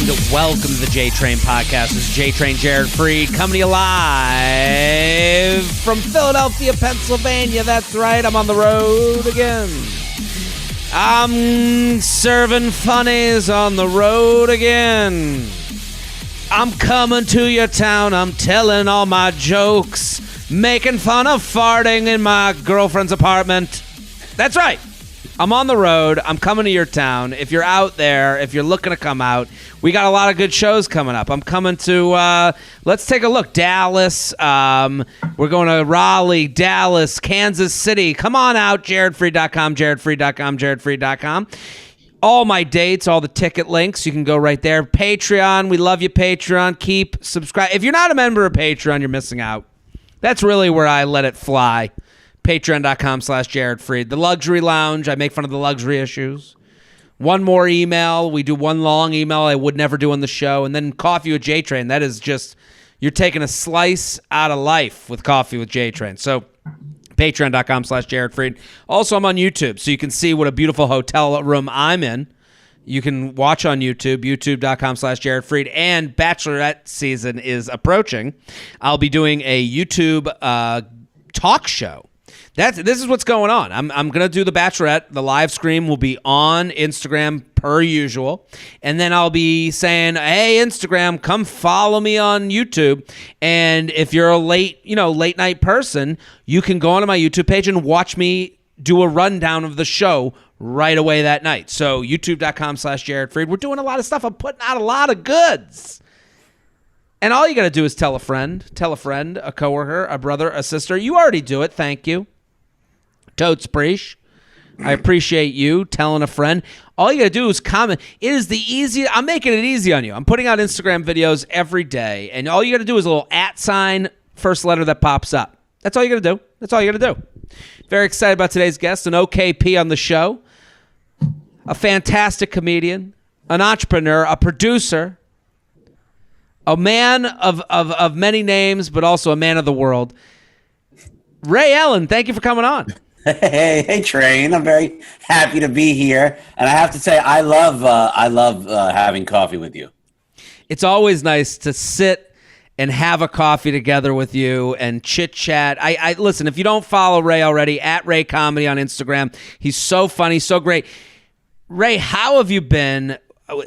and welcome to the J-Train Podcast. This is J-Train Jared Freid coming to you live from Philadelphia, Pennsylvania. That's right, I'm on the road again. I'm serving funnies on the road again. I'm coming to your town, I'm telling all my jokes, making fun of farting in my girlfriend's apartment. That's right. I'm on the road. I'm coming to your town. If you're out there, if you're looking to come out, we got a lot of good shows coming up. I'm coming to, let's take a look. Dallas. We're going to Raleigh, Dallas, Kansas City. Come on out. JaredFreid.com, JaredFreid.com, JaredFreid.com. All my dates, all the ticket links, you can go right there. Patreon. We love you, Patreon. Keep subscribe. If you're not a member of Patreon, you're missing out. That's really where I let it fly. Patreon.com/Jared Freid. The Luxury Lounge. I make fun of the luxury issues. One more email. We do one long email I would never do on the show. And then Coffee with J-Train. That is just, you're taking a slice out of life with Coffee with J-Train. So Patreon.com/Jared Freid. Also, I'm on YouTube, so you can see what a beautiful hotel room I'm in. You can watch on YouTube, youtube.com/Jared Freid. And Bachelorette season is approaching. I'll be doing a YouTube talk show. This is what's going on. I'm going to do The Bachelorette. The live stream will be on Instagram per usual. And then I'll be saying, hey, Instagram, come follow me on YouTube. And if you're a late night person, you can go onto my YouTube page and watch me do a rundown of the show right away that night. So youtube.com/Jared Freid. We're doing a lot of stuff. I'm putting out a lot of goods. And all you got to do is tell a friend, a coworker, a brother, a sister. You already do it. Thank you. Totes Preach. I appreciate you telling a friend. All you got to do is comment. It is the easiest. I'm making it easy on you. I'm putting out Instagram videos every day. And all you got to do is a little @, first letter that pops up. That's all you got to do. That's all you got to do. Very excited about today's guest, an OKP on the show. A fantastic comedian, an entrepreneur, a producer, a man of many names, but also a man of the world. Ray Allen, thank you for coming on. Hey, Train. I'm very happy to be here, and I have to say, I love having coffee with you. It's always nice to sit and have a coffee together with you and chit chat. I listen. If you don't follow Ray already, @Ray Comedy on Instagram. He's so funny, so great. Ray, how have you been?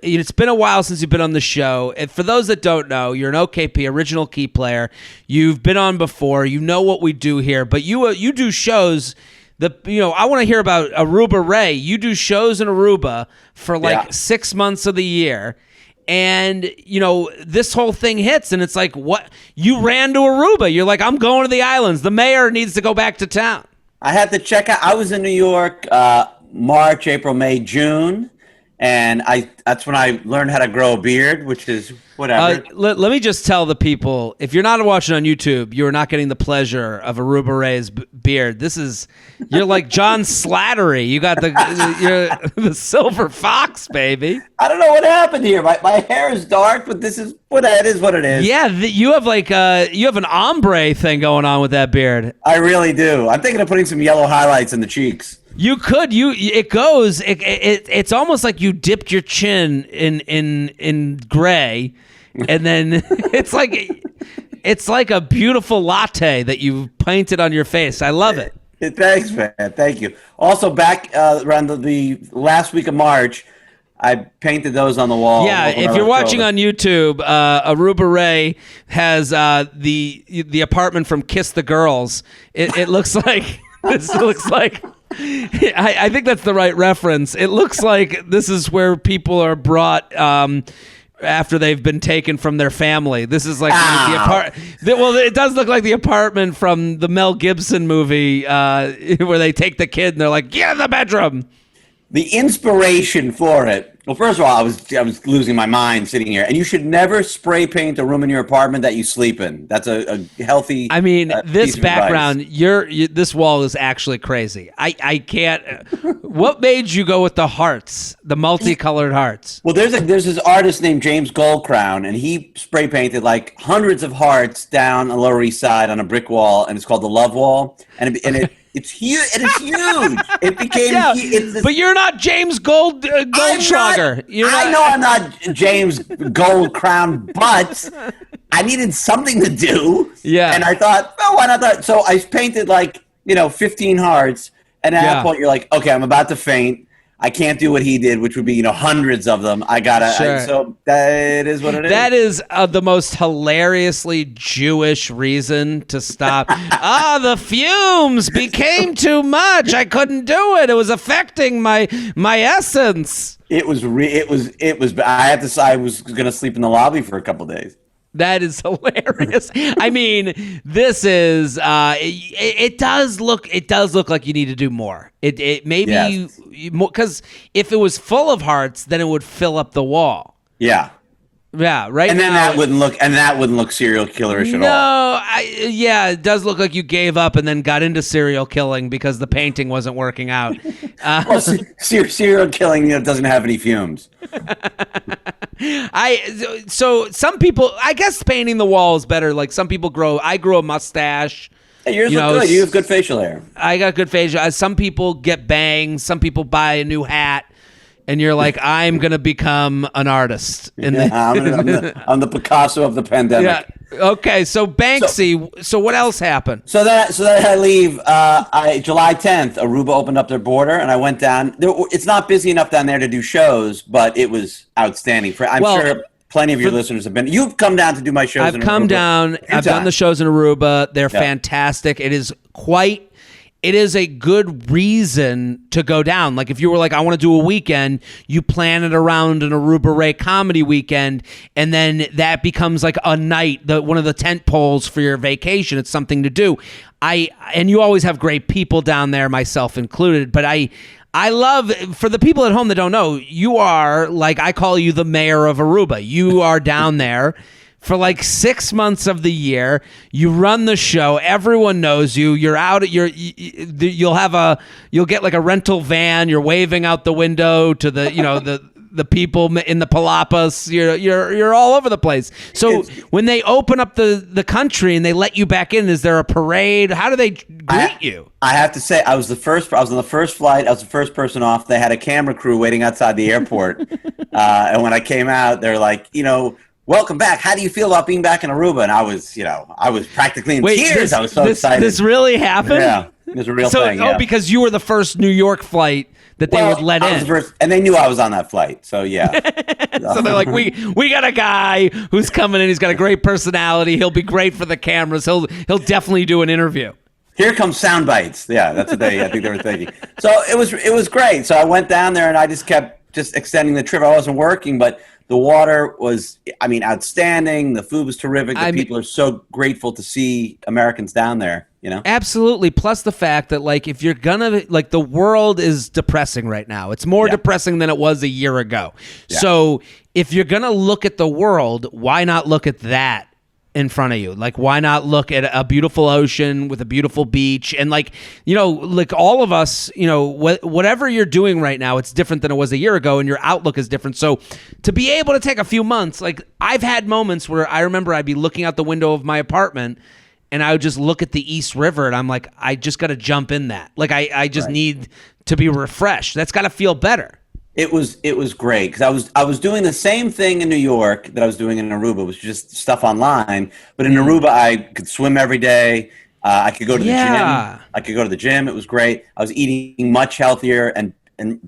It's been a while since you've been on the show. And for those that don't know, you're an OKP, original key player. You've been on before. You know what we do here, but you do shows. I want to hear about Aruba Ray. You do shows in Aruba for 6 months of the year. And, this whole thing hits and it's like, what? You ran to Aruba. You're like, I'm going to the islands. The mayor needs to go back to town. I had to check out. I was in New York March, April, May, June. And that's when I learned how to grow a beard, which is whatever. Let me just tell the people, if you're not watching on YouTube, you're not getting the pleasure of Aruba Ray's beard. You're like John Slattery. You got the silver fox, baby. I don't know what happened here. My hair is dark, but this is what it is. Yeah, you have an ombre thing going on with that beard. I really do. I'm thinking of putting some yellow highlights in the cheeks. You could. It's almost like you dipped your chin in gray, and then it's like a beautiful latte that you painted on your face. I love it. Thanks, man. Thank you. Also, back around the last week of March, I painted those on the wall. Yeah, if you're watching on YouTube, Aruba Ray has the apartment from Kiss the Girls. It looks like this looks like. I think that's the right reference. It looks like this is where people are brought after they've been taken from their family. This is like the apartment. Well, it does look like the apartment from the Mel Gibson movie where they take the kid and they're like, get in the bedroom. The inspiration for it. Well, first of all, I was losing my mind sitting here. And you should never spray paint a room in your apartment that you sleep in. That's a healthy. I mean, this background, this wall is actually crazy. I can't. What made you go with the hearts, the multicolored hearts? Well, there's this artist named James Goldcrown, and he spray painted like hundreds of hearts down the Lower East Side on a brick wall, and it's called the Love Wall. And It's huge. It is huge. It became. Yeah, It's but you're not James Goldschlager. I know I'm not James Gold Crown, but I needed something to do. Yeah. And I thought, oh, why not? So I painted 15 hearts. And at that point, you're like, okay, I'm about to faint. I can't do what he did, which would be, hundreds of them. I gotta. So that is what it is. That is the most hilariously Jewish reason to stop. The fumes became too much. I couldn't do it. It was affecting my essence. It was. I was gonna sleep in the lobby for a couple days. That is hilarious. I mean, this is it does look like you need to do more. It maybe because if it was full of hearts, then it would fill up the wall. Yeah. Yeah, right. And then that wouldn't look serial killerish at all. No, it does look like you gave up and then got into serial killing because the painting wasn't working out. Well, serial killing doesn't have any fumes. So some people, I guess painting the wall is better. Like some people I grew a mustache. Hey, yours look good. You have good facial hair. I got good facial. Some people get bangs. Some people buy a new hat. And you're like, I'm going to become an artist. I'm the Picasso of the pandemic. Yeah. Okay, so Banksy. So what else happened? So that I leave. July 10th, Aruba opened up their border, and I went down. It's not busy enough down there to do shows, but it was outstanding. I'm sure plenty of your listeners have been. You've come down to do my shows. I've come down. I've done the shows in Aruba. They're fantastic. It is a good reason to go down. Like if you were like, I want to do a weekend, you plan it around an Aruba Ray comedy weekend, and then that becomes like a night, one of the tent poles for your vacation. It's something to do. And you always have great people down there, myself included. But I love, for the people at home that don't know, you are like, I call you the mayor of Aruba. You are down there for like 6 months of the year. You run the show. Everyone knows you. You're out at you'll get like a rental van. You're waving out the window to the people in the palapas. You're all over the place. So when they open up the country and they let you back in, is there a parade? How do they greet you? I have to say, I was on the first flight. I was the first person off. They had a camera crew waiting outside the airport. And when I came out, they're like, welcome back. How do you feel about being back in Aruba? And I was practically in tears. I was so excited. This really happened? Yeah, it was a real thing. Oh, because you were the first New York flight that they would let in. And they knew I was on that flight. So yeah. So they're like, we got a guy who's coming in. He's got a great personality. He'll be great for the cameras. He'll definitely do an interview. Here comes sound bites. Yeah, that's what I think they were thinking. So it was great. So I went down there and I just kept extending the trip. I wasn't working, but the water was, outstanding. The food was terrific. People are so grateful to see Americans down there, Absolutely. Plus the fact that, like, if you're gonna, like, the world is depressing right now. It's more depressing than it was a year ago. Yeah. So if you're gonna look at the world, why not look at that in front of you? Like, why not look at a beautiful ocean with a beautiful beach? And like all of us, whatever you're doing right now, it's different than it was a year ago, and your outlook is different. So to be able to take a few months, like I've had moments where I remember I'd be looking out the window of my apartment and I would just look at the East River and I'm like, I just got to jump in that. Like I just need to be refreshed. That's got to feel better. It was great because I was doing the same thing in New York that I was doing in Aruba. It was just stuff online, but in Aruba I could swim every day. I could go to the gym. It was great. I was eating much healthier and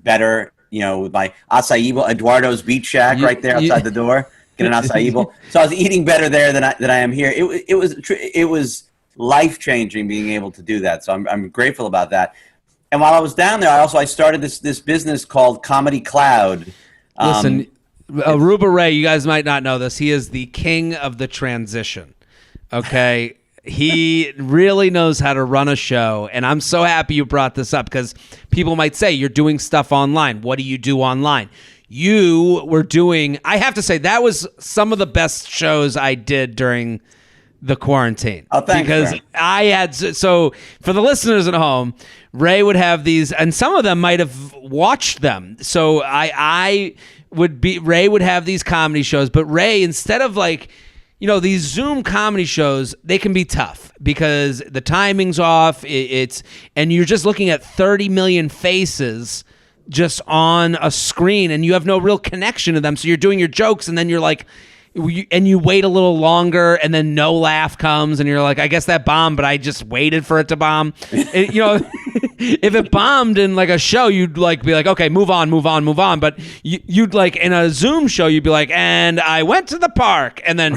better. With my acai bowl, Eduardo's Beach Shack right there outside the door. Get an acai bowl. So I was eating better there than I am here. It was life changing being able to do that. So I'm grateful about that. And while I was down there, I started this business called Comedy Cloud. Listen, Aruba Ray, you guys might not know this. He is the king of the transition. Okay? He really knows how to run a show. And I'm so happy you brought this up because people might say, you're doing stuff online. What do you do online? You were doing, I have to say, that was some of the best shows I did during the quarantine. Oh, thanks. Because Ray. I had, so for the listeners at home, Ray would have these, and some of them might have watched them. So Ray would have these comedy shows, but Ray, instead of like, these Zoom comedy shows, they can be tough because the timing's off. And you're just looking at 30 million faces just on a screen, and you have no real connection to them. So you're doing your jokes, and then you're like, and you wait a little longer, and then no laugh comes, and you're like, I guess that bombed, but I just waited for it to bomb. If it bombed in like a show, you'd like be like, okay, move on. But you'd like in a Zoom show, you'd be like, and I went to the park, and then,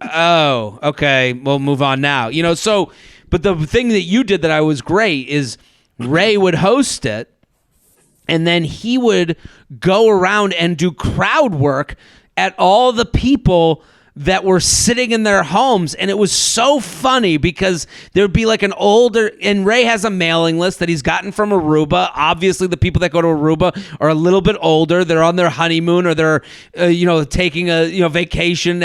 oh, okay, we'll move on now. So, but the thing that you did that I was great is Ray would host it, and then he would go around and do crowd work at all the people that were sitting in their homes. And it was so funny because there'd be like and Ray has a mailing list that he's gotten from Aruba. Obviously the people that go to Aruba are a little bit older. They're on their honeymoon, or they're, taking a, vacation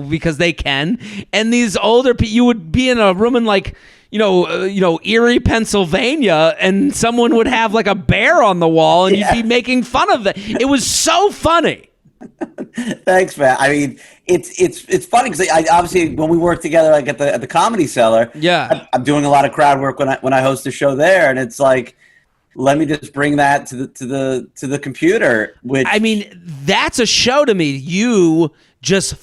because they can. And these older people, you would be in a room in like, Erie, Pennsylvania, and someone would have like a bear on the wall, and you'd be making fun of it. It was so funny. Thanks, man. I mean, it's funny because I obviously when we work together, like at the Comedy Cellar, I'm doing a lot of crowd work when I host a show there, and it's like, let me just bring that to the computer. Which, I mean, that's a show to me. You just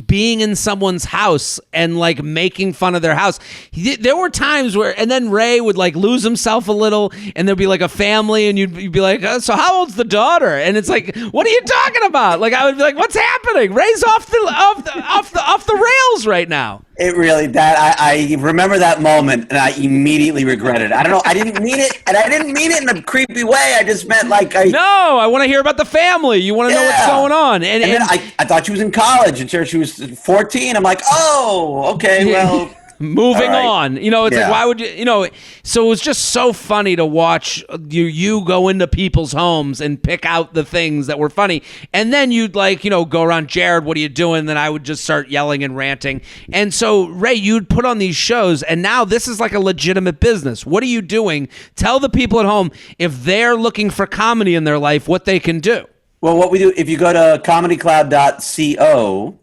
being in someone's house and like making fun of their house. There were times where, and then Ray would like lose himself a little, and there'd be like a family, and you'd be like, so how old's the daughter? And it's like, what are you talking about? Like, I would be like, what's happening? Ray's off the rails right now. It really, I remember that moment, and I immediately regretted it. I don't know. I didn't mean it, and I didn't mean it in a creepy way. I just meant like No, I want to hear about the family. You want to know what's going on. And then I thought she was in college until she was 14. I'm like, oh, okay, well. Moving on. It's like, why would you, so it was just so funny to watch you go into people's homes and pick out the things that were funny. And then you'd like, go around, Jared, what are you doing? And then I would just start yelling and ranting. And so, Ray, you'd put on these shows, and now this is like a legitimate business. What are you doing? Tell the people at home, if they're looking for comedy in their life, what they can do. Well, what we do, if you go to comedycloud.co,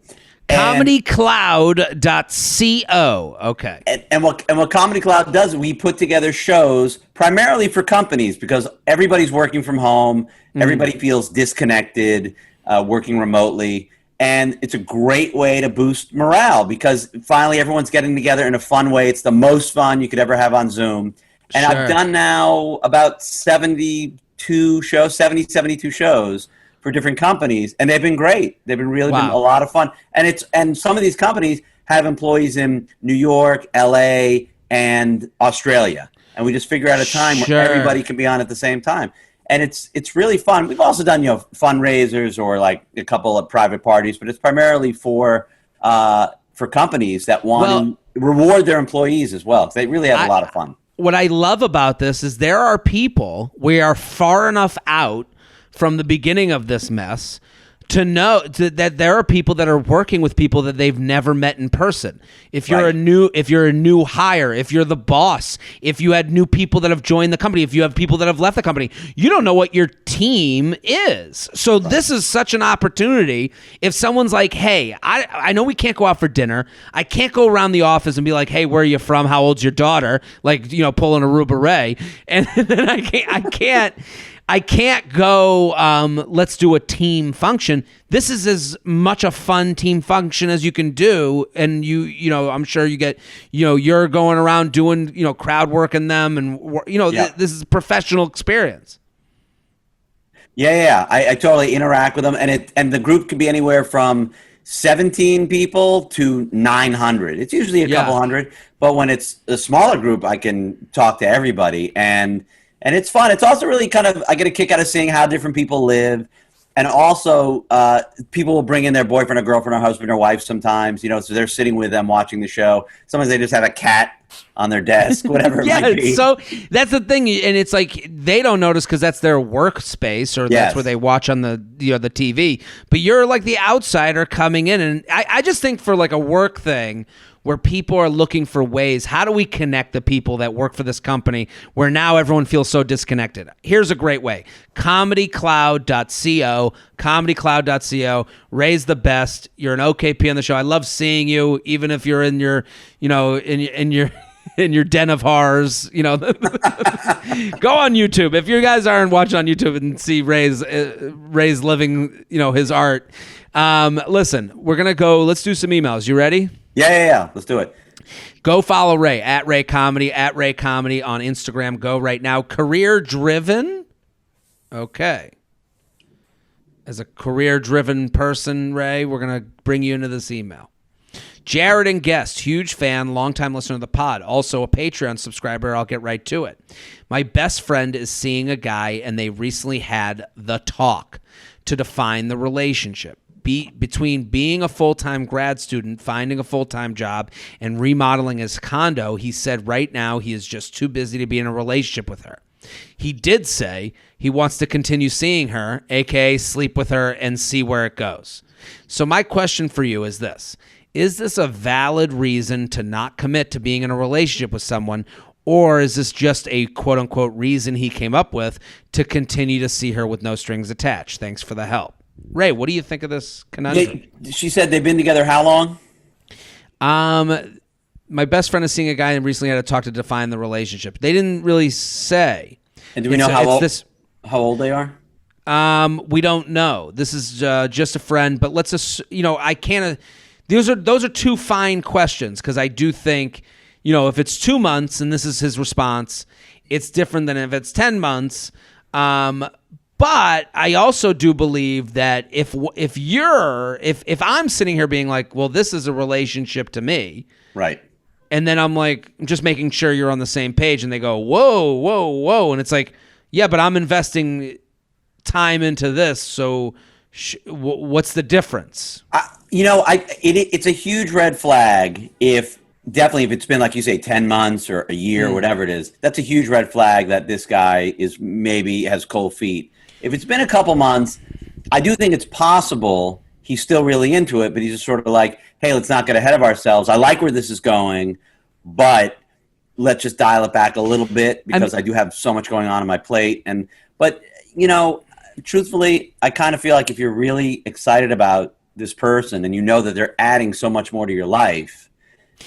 comedycloud.co. Okay. And what Comedy Cloud does, we put together shows primarily for companies because everybody's working from home. Everybody feels disconnected, working remotely. And it's a great way to boost morale because finally everyone's getting together in a fun way. It's the most fun you could ever have on Zoom. And I've done now about 72 shows for different companies, and they've been great. They've been been a lot of fun. And some of these companies have employees in New York, LA, and Australia. And we just figure out a time where everybody can be on at the same time. And it's really fun. We've also done, fundraisers or like a couple of private parties, but it's primarily for companies that want to reward their employees as well. They really have a lot of fun. What I love about this is there are people, we are far enough out from the beginning of this mess to know that there are people that are working with people that they've never met in person. If you're a new hire, if you're the boss, if you had new people that have joined the company, if you have people that have left the company, you don't know what your team is. So this is such an opportunity. If someone's like, hey, I know we can't go out for dinner. I can't go around the office and be like, hey, where are you from? How old's your daughter? Like, pulling Aruba Ray. And then I can't go, let's do a team function. This is as much a fun team function as you can do. And I'm sure you get, you're going around doing, crowd work in them. And, this is a professional experience. Yeah. I totally interact with them. And the group can be anywhere from 17 people to 900. It's usually a couple hundred. But when it's a smaller group, I can talk to everybody. And it's fun. It's also really I get a kick out of seeing how different people live. And also, people will bring in their boyfriend or girlfriend or husband or wife sometimes, so they're sitting with them watching the show. Sometimes they just have a cat on their desk, whatever it yeah, might be. so that's the thing, and it's like they don't notice because that's their workspace or that's where they watch on the the TV. But you're like the outsider coming in, and I just think for like a work thing where people are looking for ways, how do we connect the people that work for this company where now everyone feels so disconnected? Here's a great way. comedycloud.co, comedycloud.co. Ray's the best. You're an OKP on the show. I love seeing you, even if you're in your, in your in your den of horrors, Go on YouTube. If you guys aren't watching on YouTube and see Ray's living, his art. Listen, we're going to go, let's do some emails. You ready? Yeah. Let's do it. Go follow Ray at Ray Comedy on Instagram. Go right now. Career driven. Okay. As a career driven person, Ray, we're going to bring you into this email. Jared and Guest, huge fan, longtime listener of the pod, also a Patreon subscriber. I'll get right to it. My best friend is seeing a guy, and they recently had the talk to define the relationship between being a full-time grad student, finding a full-time job, and remodeling his condo. He said right now he is just too busy to be in a relationship with her. He did say he wants to continue seeing her, aka sleep with her, and see where it goes. So my question for you is this. Is this a valid reason to not commit to being in a relationship with someone, or is this just a quote-unquote reason he came up with to continue to see her with no strings attached? Thanks for the help. Ray, what do you think of this conundrum? She said they've been together how long? My best friend is seeing a guy and recently had to talk to define the relationship. They didn't really say. And do we know how old they are? We don't know. This is just a friend, but let's I can't. Those are two fine questions because I do think, if it's 2 months and this is his response, it's different than if it's 10 months. But I also do believe that if I'm sitting here being like, well, this is a relationship to me, right? And then I'm like, just making sure you're on the same page, and they go, whoa, and it's like, yeah, but I'm investing time into this, so what's the difference? It's a huge red flag if it's been, like you say, 10 months or a year or whatever it is. That's a huge red flag that this guy maybe has cold feet. If it's been a couple months, I do think it's possible he's still really into it, but he's just sort of like, hey, let's not get ahead of ourselves. I like where this is going, but let's just dial it back a little bit because I do have so much going on my plate. But truthfully, I kind of feel like if you're really excited about this person and you know that they're adding so much more to your life,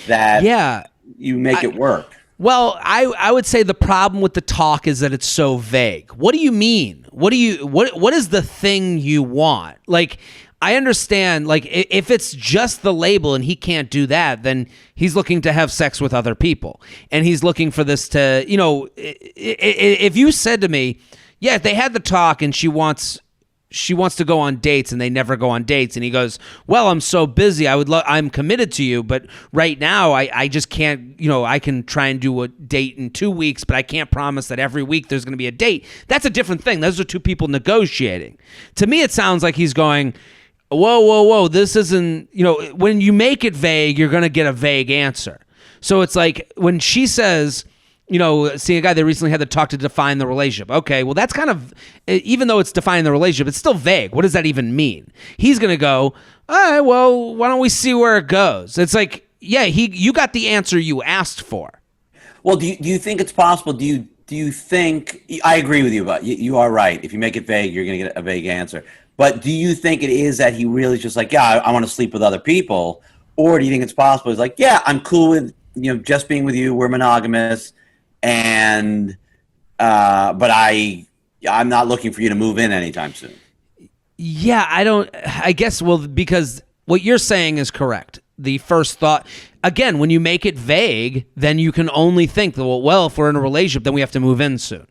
that you make it work. Well, I would say the problem with the talk is that it's so vague. What do you mean? What is the thing you want? Like, I understand, like, if it's just the label and he can't do that, then he's looking to have sex with other people. And he's looking for this to, if you said to me, yeah, if they had the talk and she wants to go on dates and they never go on dates, and he goes, well, I'm so busy, I'm committed to you, but right now I just can't, I can try and do a date in 2 weeks, but I can't promise that every week there's going to be a date. That's a different thing. Those are two people negotiating. To me, it sounds like he's going, whoa, this isn't, when you make it vague, you're going to get a vague answer. So it's like when she says, seeing a guy they recently had to talk to define the relationship. Okay, well, that's kind of, even though it's defining the relationship, it's still vague. What does that even mean? He's going to go, all right, well, why don't we see where it goes? It's like, yeah, you got the answer you asked for. Well, do you think it's possible? Do you think, I agree with you, but you are right. If you make it vague, you're going to get a vague answer. But do you think it is that he really is just like, yeah, I want to sleep with other people? Or do you think it's possible? It's like, yeah, I'm cool with, just being with you. We're monogamous. And, but I'm not looking for you to move in anytime soon. Yeah, I guess, because what you're saying is correct. The first thought, again, when you make it vague, then you can only think, well, if we're in a relationship, then we have to move in soon.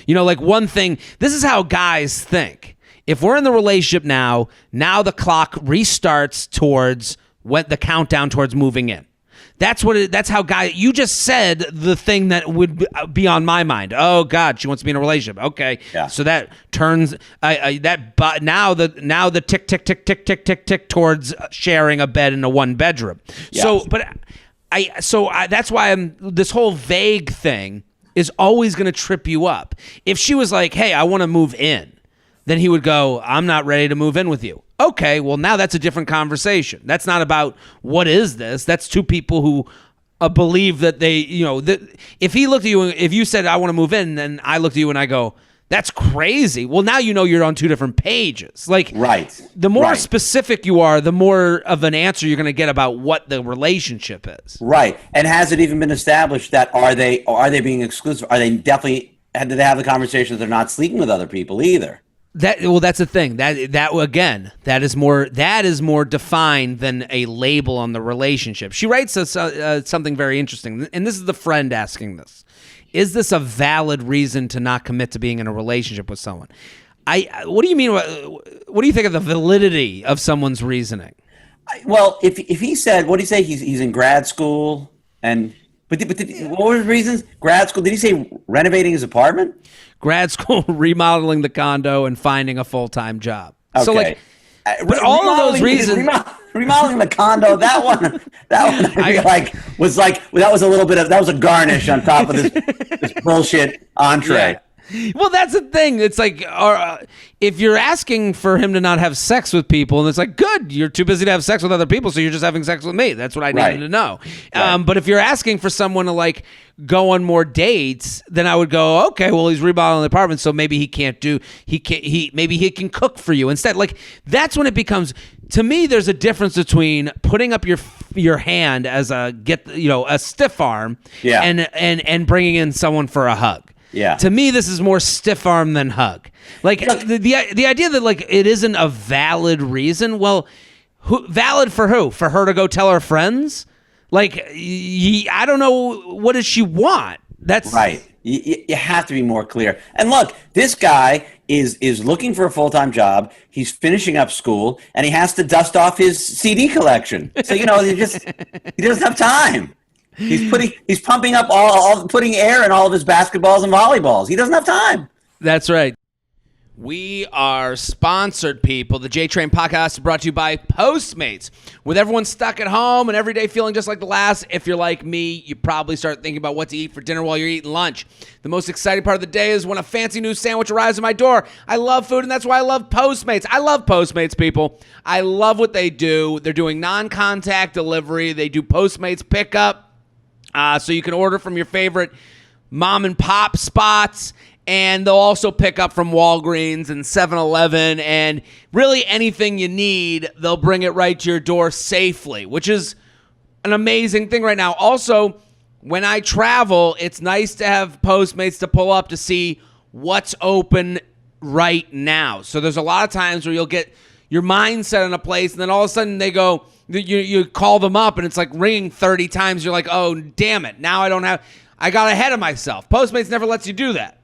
Like one thing, this is how guys think. If we're in the relationship now the clock restarts towards the countdown towards moving in. That's how guys, you just said the thing that would be on my mind. Oh God, she wants to be in a relationship. Okay. Yeah. So that turns, now the tick towards sharing a bed in a one bedroom. Yeah. So, but That's why this whole vague thing is always going to trip you up. If she was like, hey, I want to move in, then he would go, I'm not ready to move in with you. Okay, well, now that's a different conversation. That's not about what is this. That's two people who believe that they, if he looked at you, if you said, I want to move in, then I looked at you and I go, that's crazy. Well, now you know you're on two different pages. Like, right. The more specific you are, the more of an answer you're going to get about what the relationship is. Right. And has it even been established that are they being exclusive? Do they have the conversation that they're not sleeping with other people either? That's the thing. That is more defined than a label on the relationship. She writes us something very interesting, and this is the friend asking this. Is this a valid reason to not commit to being in a relationship with someone? What do you mean? What do you think of the validity of someone's reasoning? Well, if he said, what did he say? He's in grad school, but what were his reasons? Grad school? Did he say renovating his apartment? Grad school, remodeling the condo, and finding a full-time job. Okay. So but all of those reasons. Remodeling the condo, that one that was a little bit of, that was a garnish on top of this bullshit entree. Yeah. Well, that's the thing. It's like, if you're asking for him to not have sex with people, and it's like, good, you're too busy to have sex with other people, so you're just having sex with me. That's what I needed to know. Right. But if you're asking for someone to go on more dates, then I would go, okay, well, he's remodeling the apartment, so maybe maybe he can cook for you instead. That's when it becomes, to me, there's a difference between putting up your hand as a stiff arm, and bringing in someone for a hug. Yeah. To me, this is more stiff arm than hug. The idea that it isn't a valid reason. Well, valid for who? For her to go tell her friends? I don't know. What does she want? That's right. You have to be more clear. And look, this guy is looking for a full-time job. He's finishing up school, and he has to dust off his CD collection. So he doesn't have time. He's pumping up putting air in all of his basketballs and volleyballs. He doesn't have time. That's right. We are sponsored, people. The J-Train podcast is brought to you by Postmates. With everyone stuck at home and every day feeling just like the last, if you're like me, you probably start thinking about what to eat for dinner while you're eating lunch. The most exciting part of the day is when a fancy new sandwich arrives at my door. I love food, and that's why I love Postmates. I love Postmates, people. I love what they do. They're doing non-contact delivery. They do Postmates pickup, so you can order from your favorite mom and pop spots. And they'll also pick up from Walgreens and 7-Eleven, and really anything you need, they'll bring it right to your door safely, which is an amazing thing right now. Also, when I travel, it's nice to have Postmates to pull up to see what's open right now. So there's a lot of times where you'll get your mind set in a place, and then all of a sudden they go, you call them up, and it's like ringing 30 times. You're like, oh, damn it. Now I got ahead of myself. Postmates never lets you do that.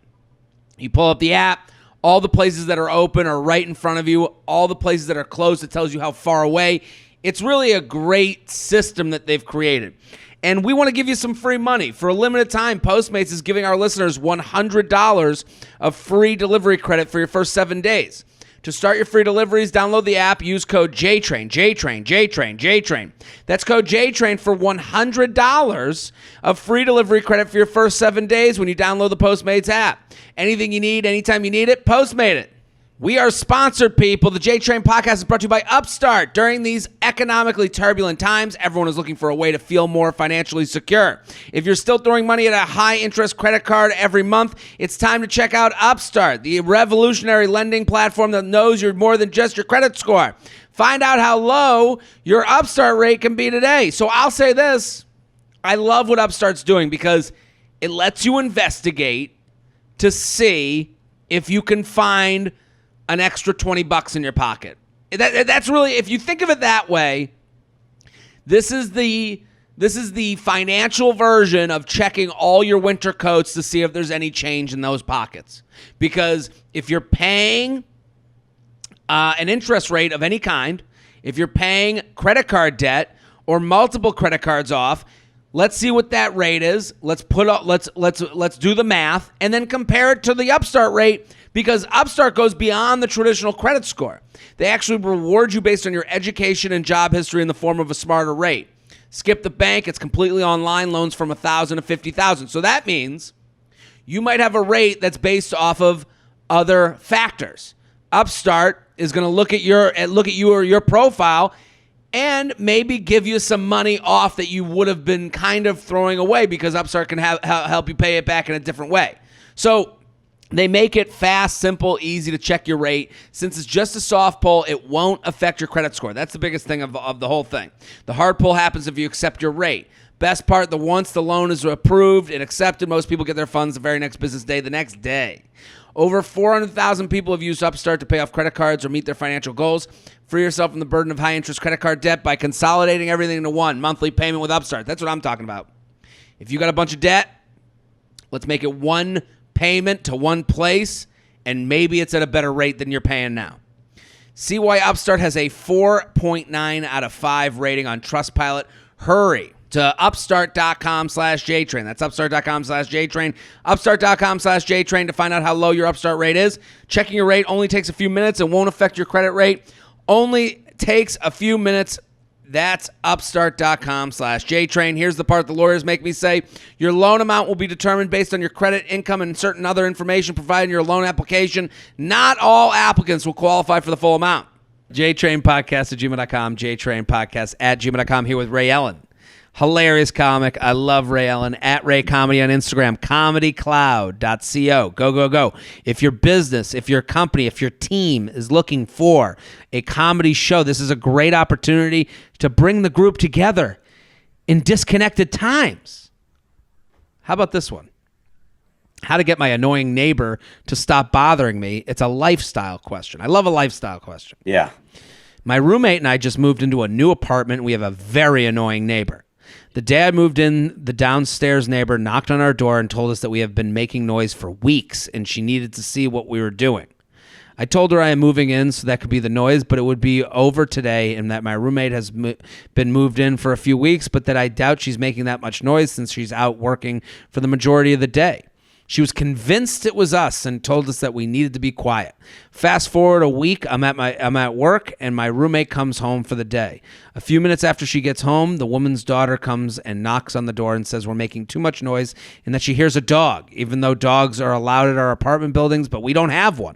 You pull up the app, all the places that are open are right in front of you. All the places that are closed, it tells you how far away. It's really a great system that they've created. And we want to give you some free money. For a limited time, Postmates is giving our listeners $100 of free delivery credit for your first 7 days. To start your free deliveries, download the app, use code JTRAIN, JTRAIN, JTRAIN, JTRAIN. That's code JTRAIN for $100 of free delivery credit for your first 7 days when you download the Postmates app. Anything you need, anytime you need it, Postmate it. We are sponsored, people. The J-Train podcast is brought to you by Upstart. During these economically turbulent times, everyone is looking for a way to feel more financially secure. If you're still throwing money at a high-interest credit card every month, it's time to check out Upstart, the revolutionary lending platform that knows you're more than just your credit score. Find out how low your Upstart rate can be today. So I'll say this. I love what Upstart's doing because it lets you investigate to see if you can find an extra $20 in your pocket. That's really, if you think of it that way, this is the financial version of checking all your winter coats to see if there's any change in those pockets. Because if you're paying an interest rate of any kind, if you're paying credit card debt or multiple credit cards off, let's see what that rate is. Let's do the math and then compare it to the Upstart rate, because Upstart goes beyond the traditional credit score. They actually reward you based on your education and job history in the form of a smarter rate. Skip the bank. It's completely online. Loans from $1,000 to $50,000. So that means you might have a rate that's based off of other factors. Upstart is going to look at you or your profile and maybe give you some money off that you would have been kind of throwing away, because Upstart can help you pay it back in a different way. So they make it fast, simple, easy to check your rate. Since it's just a soft pull, it won't affect your credit score. That's the biggest thing of the whole thing. The hard pull happens if you accept your rate. Best part, once the loan is approved and accepted, most people get their funds the very next business day, the next day. Over 400,000 people have used Upstart to pay off credit cards or meet their financial goals. Free yourself from the burden of high-interest credit card debt by consolidating everything into one monthly payment with Upstart. That's what I'm talking about. If you got a bunch of debt, let's make it one payment to one place, and maybe it's at a better rate than you're paying now. See why Upstart has a 4.9 out of 5 rating on Trustpilot. Hurry to upstart.com/JTrain. That's upstart.com/JTrain. Upstart.com/JTrain to find out how low your Upstart rate is. Checking your rate only takes a few minutes and won't affect your credit rate. Only takes a few minutes. That's upstart.com/JTrain. Here's the part the lawyers make me say. Your loan amount will be determined based on your credit, income, and certain other information provided in your loan application. Not all applicants will qualify for the full amount. JTrainPodcast@gmail.com. JTrainPodcast@gmail.com. Here with Ray Ellen. Hilarious comic. I love Ray Ellen. At Ray Comedy on Instagram. ComedyCloud.co. Go, go, go. If your business, if your company, if your team is looking for a comedy show, this is a great opportunity to bring the group together in disconnected times. How about this one? How to get my annoying neighbor to stop bothering me. It's a lifestyle question. I love a lifestyle question. Yeah. My roommate and I just moved into a new apartment. We have a very annoying neighbor. The day I moved in, the downstairs neighbor knocked on our door and told us that we have been making noise for weeks and she needed to see what we were doing. I told her I am moving in, so that could be the noise, but it would be over today, and that my roommate has been moved in for a few weeks, but that I doubt she's making that much noise since she's out working for the majority of the day. She was convinced it was us and told us that we needed to be quiet. Fast forward a week, I'm at work, and my roommate comes home for the day. A few minutes after she gets home, the woman's daughter comes and knocks on the door and says we're making too much noise and that she hears a dog, even though dogs are allowed at our apartment buildings, but we don't have one.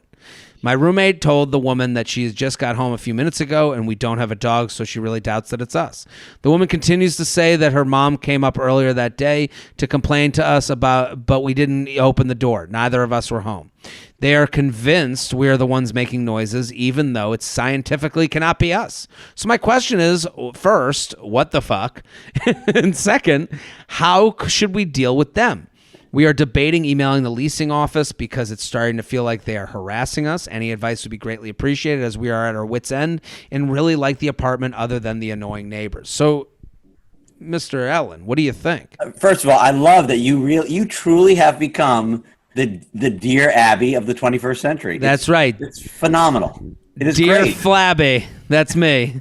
My roommate told the woman that she just got home a few minutes ago and we don't have a dog, so she really doubts that it's us. The woman continues to say that her mom came up earlier that day to complain to us but we didn't open the door. Neither of us were home. They are convinced we are the ones making noises, even though it scientifically cannot be us. So my question is, first, what the fuck? And second, how should we deal with them? We are debating emailing the leasing office because it's starting to feel like they are harassing us. Any advice would be greatly appreciated, as we are at our wits' end and really like the apartment other than the annoying neighbors. So, Mr. Ellen, what do you think? First of all, I love that you truly have become the Dear Abby of the 21st century. That's right. It's phenomenal. It is Dear great. Flabby. That's me.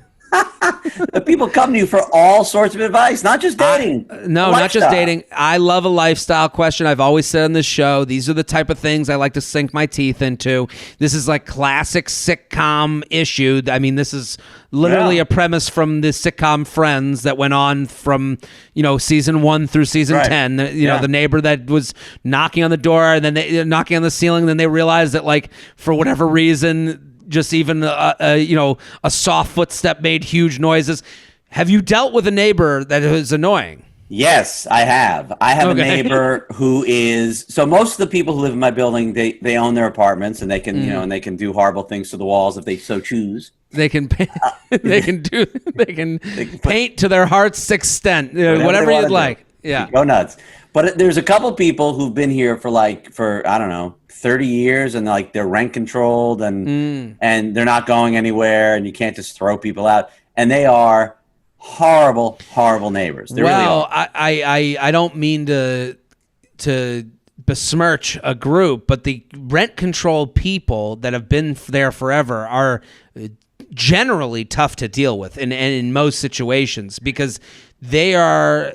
The people come to you for all sorts of advice, not just dating. No, not just dating. I love a lifestyle question. I've always said on this show, these are the type of things I like to sink my teeth into. This is like classic sitcom issue. I mean, this is literally a premise from the sitcom Friends that went on from, season 1 through season 10. The neighbor that was knocking on the door and then knocking on the ceiling, and then they realized that, like, for whatever reason, just even a soft footstep made huge noises. Have you dealt with a neighbor that is annoying? Yes, I have. I have a neighbor who is, so most of the people who live in my building, they own their apartments, and they can and they can do horrible things to the walls if they so choose. They can paint, they can paint to their heart's extent, whatever you'd like. Yeah, go nuts. But there's a couple people who've been here for I don't know, 30 years, and they're rent controlled and they're not going anywhere, and you can't just throw people out, and they are horrible neighbors. They really are. I don't mean to besmirch a group, but the rent controlled people that have been there forever are generally tough to deal with in most situations, because all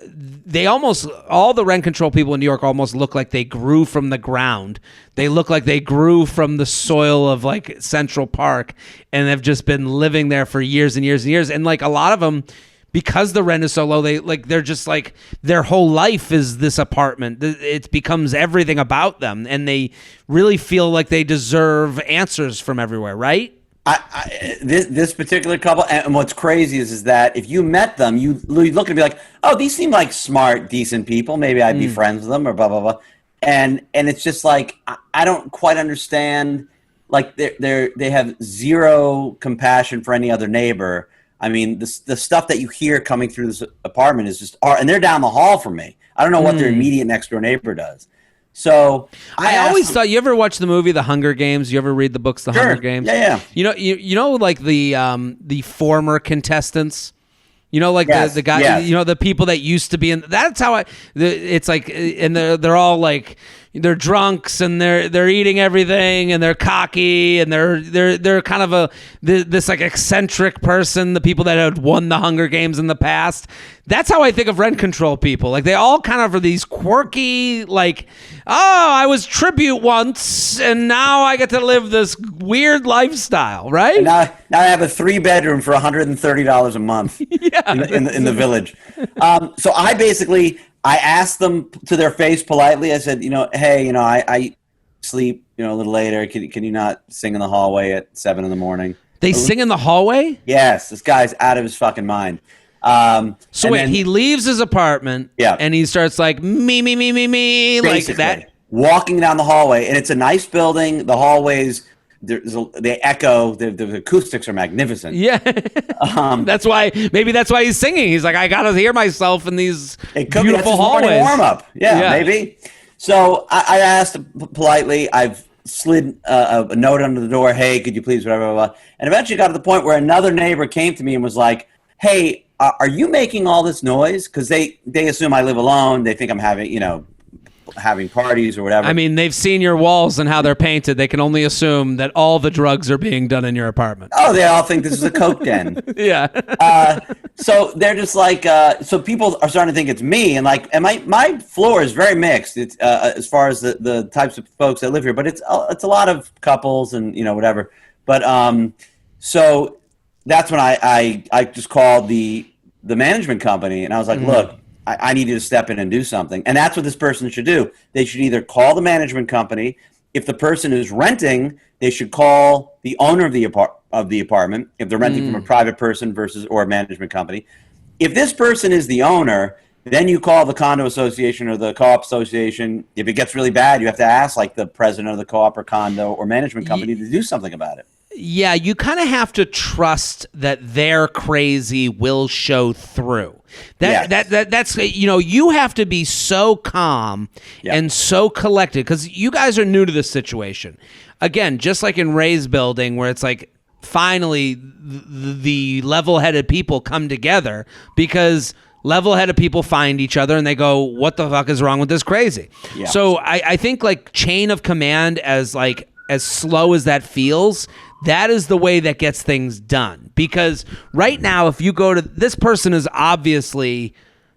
the rent control people in New York almost look like they grew from the ground. They look like they grew from the soil of like Central Park and have just been living there for years and years and years. And like a lot of them because the rent is so low, they're just like their whole life is this apartment. It becomes everything about them, and they really feel like they deserve answers from everywhere, right? This particular couple, and what's crazy is that if you met them, you look and be like, oh, these seem like smart, decent people. Maybe I'd be friends with them, or blah blah blah. And it's just like I don't quite understand. Like they have zero compassion for any other neighbor. I mean, the stuff that you hear coming through this apartment is just, and they're down the hall from me. I don't know what their immediate next door neighbor does. So I always thought, you ever watch the movie The Hunger Games? You ever read the books The Hunger Games? Yeah. You know, like the former contestants. You know, like the guy. You know, the people that used to be in. That's how it's like, and they're all like, they're drunks and they're eating everything and they're cocky and they're kind of this like eccentric person. The people that had won the Hunger Games in the past. That's how I think of rent control people. Like they all kind of are these quirky, like, oh, I was tribute once and now I get to live this weird lifestyle, right? And now I have a 3-bedroom for $130 a month in the village. So I asked them to their face politely. I said, hey, I sleep, a little later. Can you not sing in the hallway at 7 a.m? They sing in the hallway? Yes. This guy's out of his fucking mind. So wait, he leaves his apartment and he starts like me, like that. Walking down the hallway, and it's a nice building. The hallways, they echo. The acoustics are magnificent. Yeah, that's why he's singing. He's like, I gotta hear myself in these beautiful hallways. Warm up, maybe. So I asked politely. I've slid a note under the door. Hey, could you please, blah, blah, blah. And eventually got to the point where another neighbor came to me and was like, hey, are you making all this noise? Because they assume I live alone. They think I'm having parties or whatever. I mean, they've seen your walls and how they're painted. They can only assume that all the drugs are being done in your apartment. Oh, they all think this is a coke den. Yeah. So they're just like, so people are starting to think it's me, and my floor is very mixed. It's as far as the types of folks that live here, but it's a lot of couples and whatever. But so that's when I just called the management company, and I was like, look, I need you to step in and do something. And that's what this person should do. They should either call the management company. If the person is renting, they should call the owner of the apartment, if they're renting from a private person or a management company. If this person is the owner, then you call the condo association or the co-op association. If it gets really bad, you have to ask like the president of the co-op or condo or management company to do something about it. Yeah, you kind of have to trust that their crazy will show through. That's you have to be so calm and so collected, because you guys are new to this situation. Again, just like in Ray's building, where it's like finally the level-headed people come together, because level-headed people find each other and they go, what the fuck is wrong with this crazy? Yeah. So I think like chain of command, as slow as that feels, that is the way that gets things done. Because right now, if you go to, this person is obviously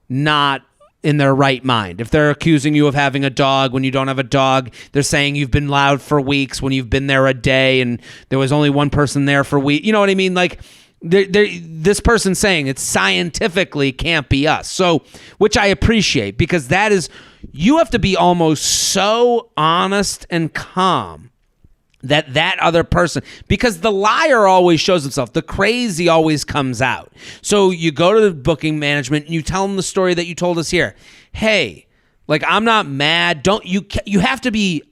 not in their right mind. If they're accusing you of having a dog when you don't have a dog, they're saying you've been loud for weeks when you've been there a day and there was only one person there for weeks. You know what I mean? Like, this person's saying it scientifically can't be us. So, which I appreciate, because that is, you have to be almost so honest and calm that other person, because the liar always shows himself. The crazy always comes out. So you go to the booking management and you tell them the story that you told us here. Hey, like, I'm not mad. You have to be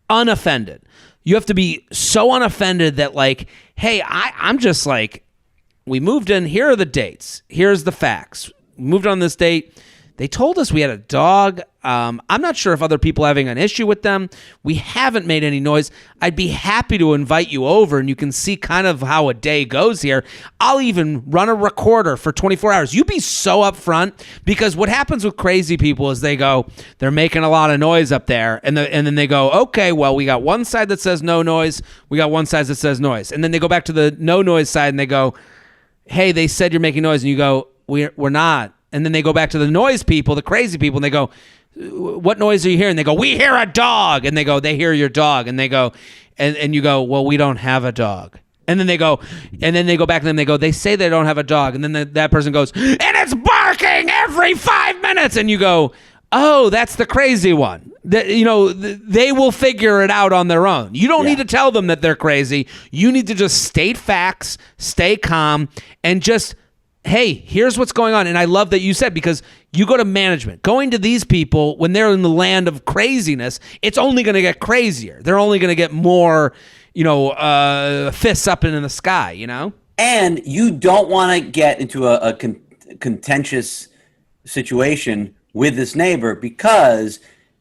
unoffended. You have to be so unoffended that like, hey, I'm just like, we moved in. Here are the dates. Here's the facts. We moved on this date. They told us we had a dog. I'm not sure if other people are having an issue with them. We haven't made any noise. I'd be happy to invite you over, and you can see kind of how a day goes here. I'll even run a recorder for 24 hours. You be so upfront, because what happens with crazy people is they're making a lot of noise up there, and then they go, okay, well, we got one side that says no noise. We got one side that says noise. And then they go back to the no noise side, and they go, hey, they said you're making noise. And you go, we're not. And then they go back to the noise people, the crazy people, and they go, what noise are you hearing? And they go, we hear a dog. And they hear your dog. And they go, and you go, well, we don't have a dog. And then they go back and then they go, they say they don't have a dog. And then that person goes, and it's barking every 5 minutes. And you go, oh, that's the crazy one. They will figure it out on their own. You don't need to tell them that they're crazy. You need to just state facts, stay calm, and just, hey, here's what's going on. And I love that you said, because you go to management. Going to these people when they're in the land of craziness, it's only going to get crazier. They're only going to get more, fists up in the sky, And you don't want to get into a contentious situation with this neighbor, because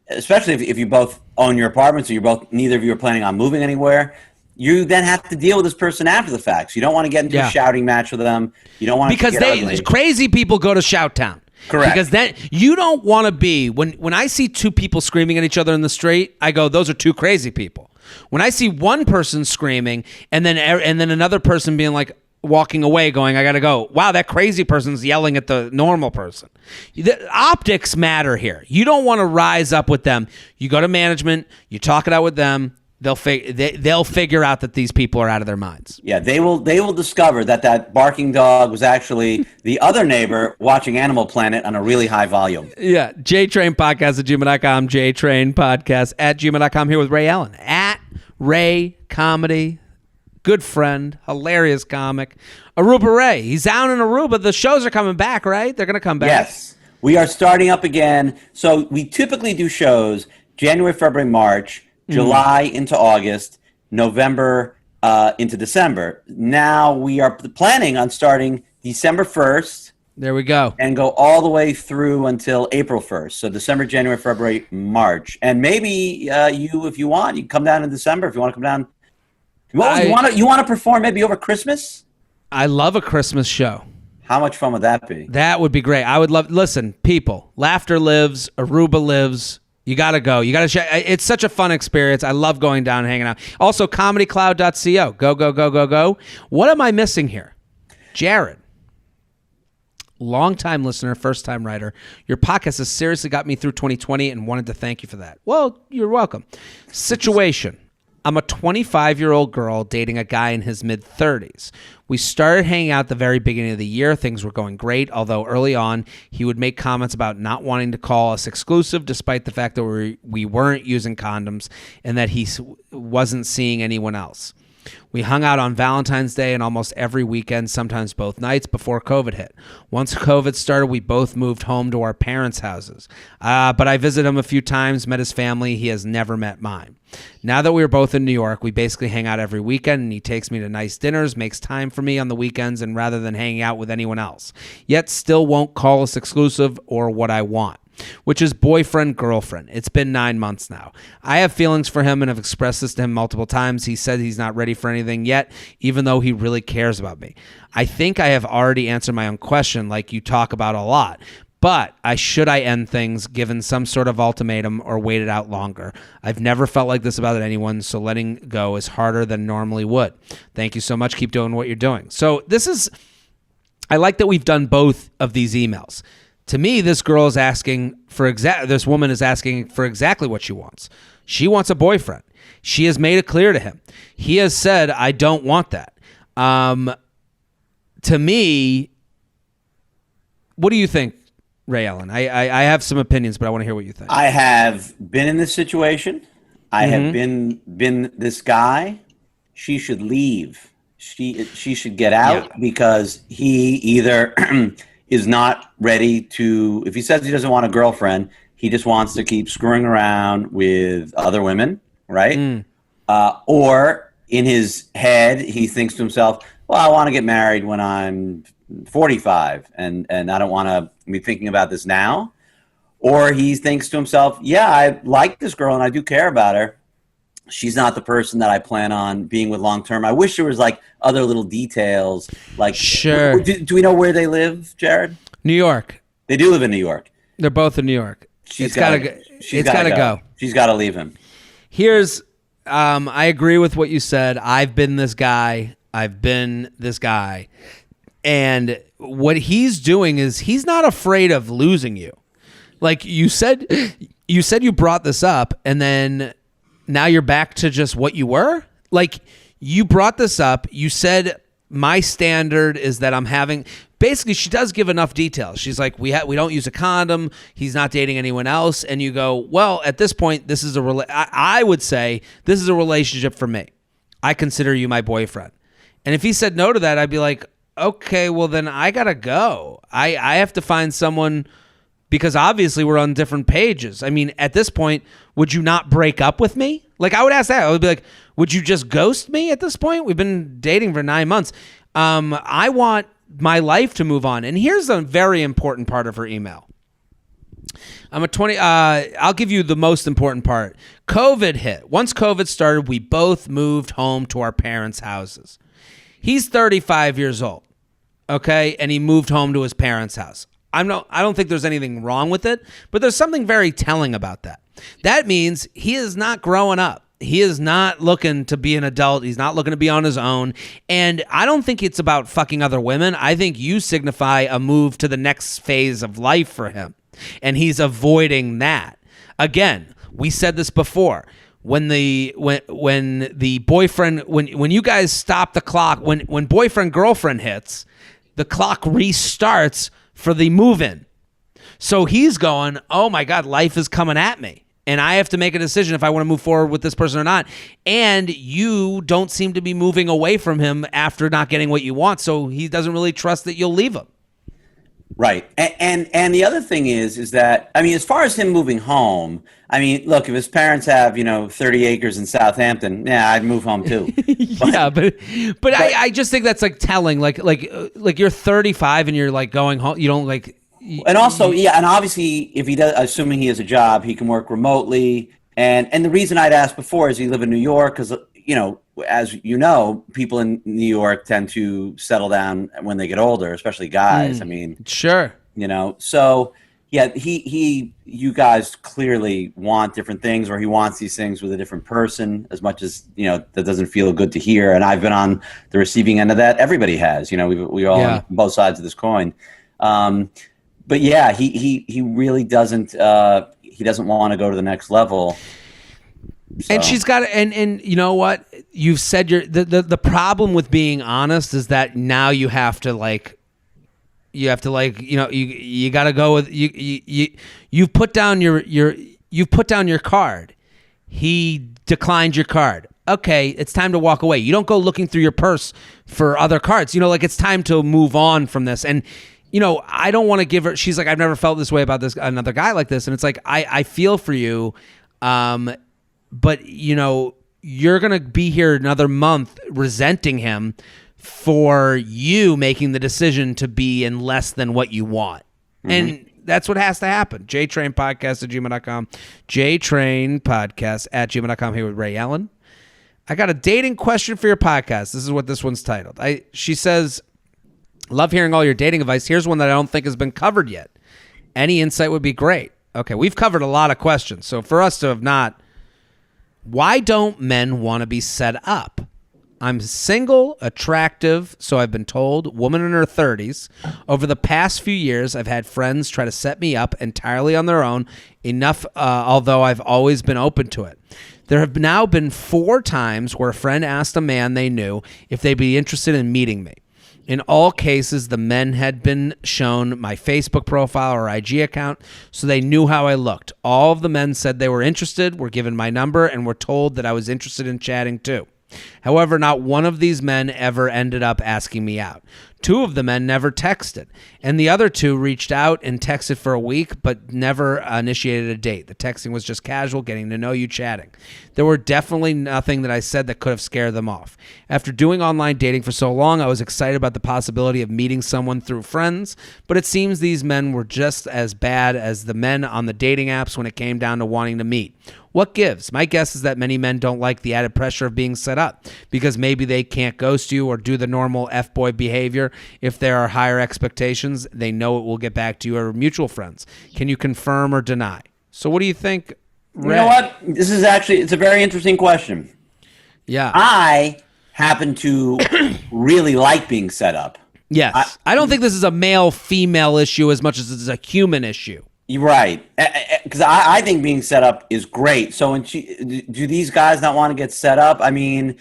especially if you both own your apartments, or neither of you are planning on moving anywhere, you then have to deal with this person after the fact. So you don't want to get into a shouting match with them. You don't want to get ugly. Crazy people go to Shout Town. Correct. Because then you don't want to be, when I see two people screaming at each other in the street, I go, those are two crazy people. When I see one person screaming and then another person being like, walking away going, I gotta go, wow, that crazy person's yelling at the normal person. The optics matter here. You don't want to rise up with them. You go to management, you talk it out with them. They'll figure out that these people are out of their minds. Yeah, they will discover that barking dog was actually the other neighbor watching Animal Planet on a really high volume. Yeah, JTrainPodcast@gmail.com, JTrainPodcast@gmail.com, here with Ray Allen at Ray Comedy. Good friend, hilarious comic. Aruba Ray, he's down in Aruba. The shows are coming back, right? They're going to come back. Yes, we are starting up again. So we typically do shows January, February, March, July into August, November into December. Now we are planning on starting December 1st. There we go. And go all the way through until April 1st. So December, January, February, March. And maybe if you want, you can come down in December if you want to come down. You want to perform maybe over Christmas? I love a Christmas show. How much fun would that be? That would be great. I would love. Listen, people, laughter lives. Aruba lives. You got to go. You got to check. It's such a fun experience. I love going down and hanging out. Also, comedycloud.co. Go, go, go, go, go. What am I missing here? Jared, long-time listener, first-time writer. Your podcast has seriously got me through 2020 and wanted to thank you for that. Well, you're welcome. Situation. I'm a 25-year-old girl dating a guy in his mid-30s. We started hanging out at the very beginning of the year. Things were going great, although early on, he would make comments about not wanting to call us exclusive, despite the fact that we weren't using condoms and that he wasn't seeing anyone else. We hung out on Valentine's Day and almost every weekend, sometimes both nights, before COVID hit. Once COVID started, we both moved home to our parents' houses. But I visited him a few times, met his family. He has never met mine. Now that we are both in New York, we basically hang out every weekend, and he takes me to nice dinners, makes time for me on the weekends, and rather than hanging out with anyone else. Yet still won't call us exclusive or what I want, which is boyfriend, girlfriend. It's been 9 months now. I have feelings for him and have expressed this to him multiple times. He said he's not ready for anything yet, even though he really cares about me. I think I have already answered my own question, like you talk about a lot. But should I end things, given some sort of ultimatum, or wait it out longer? I've never felt like this about anyone, so letting go is harder than normally would. Thank you so much. Keep doing what you're doing. So I like that we've done both of these emails. To me, this girl is asking for this woman is asking for exactly what she wants. She wants a boyfriend. She has made it clear to him. He has said, I don't want that. To me, what do you think, Ray Allen? I have some opinions, but I want to hear what you think. I have been in this situation. I have been this guy. She should leave. She should get out because he either is not ready to, if he says he doesn't want a girlfriend, he just wants to keep screwing around with other women, right? Or in his head, he thinks to himself, well, I want to get married when I'm 45 and I don't want to be thinking about this now. Or he thinks to himself, yeah, I like this girl and I do care about her. She's not the person that I plan on being with long term. I wish there was like other little details. Like, sure. Do we know where they live, Jared? New York. They do live in New York. They're both in New York. It's got to go. She's got to leave him. Here's, I agree with what you said. I've been this guy. And what he's doing is he's not afraid of losing you. Like you said you brought this up and then now you're back to just what you were. Like you brought this up. You said my standard is that I'm having. Basically, she does give enough details. She's like, we don't use a condom. He's not dating anyone else. And you go, well, at this point, this is I would say this is a relationship for me. I consider you my boyfriend. And if he said no to that, I'd be like, okay, well then I gotta go. I have to find someone, because obviously we're on different pages. I mean, at this point, would you not break up with me? Like, I would ask that. I would be like, would you just ghost me at this point? We've been dating for 9 months. I want my life to move on. And here's a very important part of her email. I'll give you the most important part. COVID hit. Once COVID started, we both moved home to our parents' houses. He's 35 years old, okay? And he moved home to his parents' house. I don't think there's anything wrong with it, but there's something very telling about that. That means he is not growing up. He is not looking to be an adult. He's not looking to be on his own. And I don't think it's about fucking other women. I think you signify a move to the next phase of life for him. And he's avoiding that. Again, we said this before. When the boyfriend, when you guys stop the clock, when boyfriend girlfriend hits, the clock restarts for the move-in. So he's going, oh my God, life is coming at me. And I have to make a decision if I want to move forward with this person or not. And you don't seem to be moving away from him after not getting what you want. So he doesn't really trust that you'll leave him. Right. And the other thing is that, I mean, as far as him moving home, I mean, look, if his parents have, 30 acres in Southampton, yeah, I'd move home too. Yeah, but I just think that's like telling, like you're 35 and you're like going home. You don't like. And also, yeah, and obviously, if he does, assuming he has a job, he can work remotely. And the reason I'd asked before is he live in New York because, as you know, people in New York tend to settle down when they get older, especially guys. I mean, sure, so yeah, you guys clearly want different things, or he wants these things with a different person as much as, that doesn't feel good to hear. And I've been on the receiving end of that. Everybody has, we all on both sides of this coin. But yeah, he really doesn't, he doesn't want to go to the next level. So. And she's got, and you know what? You've said the problem with being honest is that now you have to you got to go with you've put down you've put down your card. He declined your card. Okay, it's time to walk away. You don't go looking through your purse for other cards. It's time to move on from this. And I don't want to give her. She's like, I've never felt this way about another guy like this. And it's like, I feel for you. But you're going to be here another month resenting him for you making the decision to be in less than what you want. Mm-hmm. And that's what has to happen. JTrainPodcast@gmail.com. JTrainPodcast@gmail.com. Here with Ray Allen. I got a dating question for your podcast. This is what this one's titled. She says, love hearing all your dating advice. Here's one that I don't think has been covered yet. Any insight would be great. Okay, we've covered a lot of questions. So for us to have not, why don't men want to be set up? I'm single, attractive, so I've been told, woman in her 30s. Over the past few years, I've had friends try to set me up entirely on their own, although I've always been open to it. There have now been 4 times where a friend asked a man they knew if they'd be interested in meeting me. In all cases, the men had been shown my Facebook profile or IG account, so they knew how I looked. All of the men said they were interested, were given my number, and were told that I was interested in chatting too. However, not one of these men ever ended up asking me out. 2 of the men never texted, and the other 2 reached out and texted for a week, but never initiated a date. The texting was just casual, getting to know you, chatting. There were definitely nothing that I said that could have scared them off. After doing online dating for so long, I was excited about the possibility of meeting someone through friends, but it seems these men were just as bad as the men on the dating apps when it came down to wanting to meet. What gives? My guess is that many men don't like the added pressure of being set up because maybe they can't ghost you or do the normal F-boy behavior. If there are higher expectations, they know it will get back to you or mutual friends. Can you confirm or deny? So what do you think, Ray? You know what? This is it's a very interesting question. Yeah. I happen to really like being set up. Yes. I don't think this is a male-female issue as much as it's a human issue. You're right, because I think being set up is great. So do these guys not want to get set up? I mean,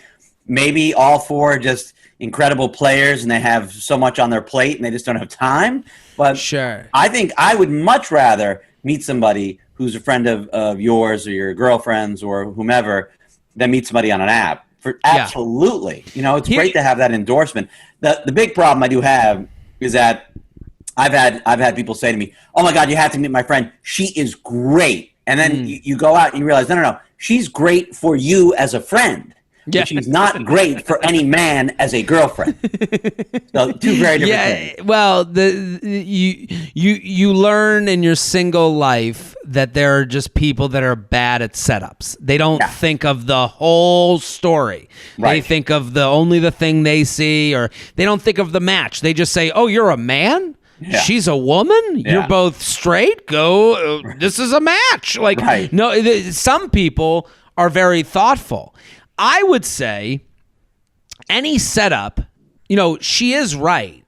maybe all four are just incredible players and they have so much on their plate and they just don't have time. But sure, I think I would much rather meet somebody who's a friend of yours or your girlfriend's or whomever than meet somebody on an app. Absolutely. It's great to have that endorsement. The big problem I do have is that I've had people say to me, "Oh my God, you have to meet my friend. She is great." And then you go out and you realize, no, she's great for you as a friend. Yeah. But she's not great for any man as a girlfriend. So two very different things. Well, you learn in your single life that there are just people that are bad at setups. They don't think of the whole story. Right. They think of only the thing they see, or they don't think of the match. They just say, "Oh, you're a man? Yeah. She's a woman? Yeah. You're both straight? Go, this is a match." No, some people are very thoughtful. I would say any setup, she is right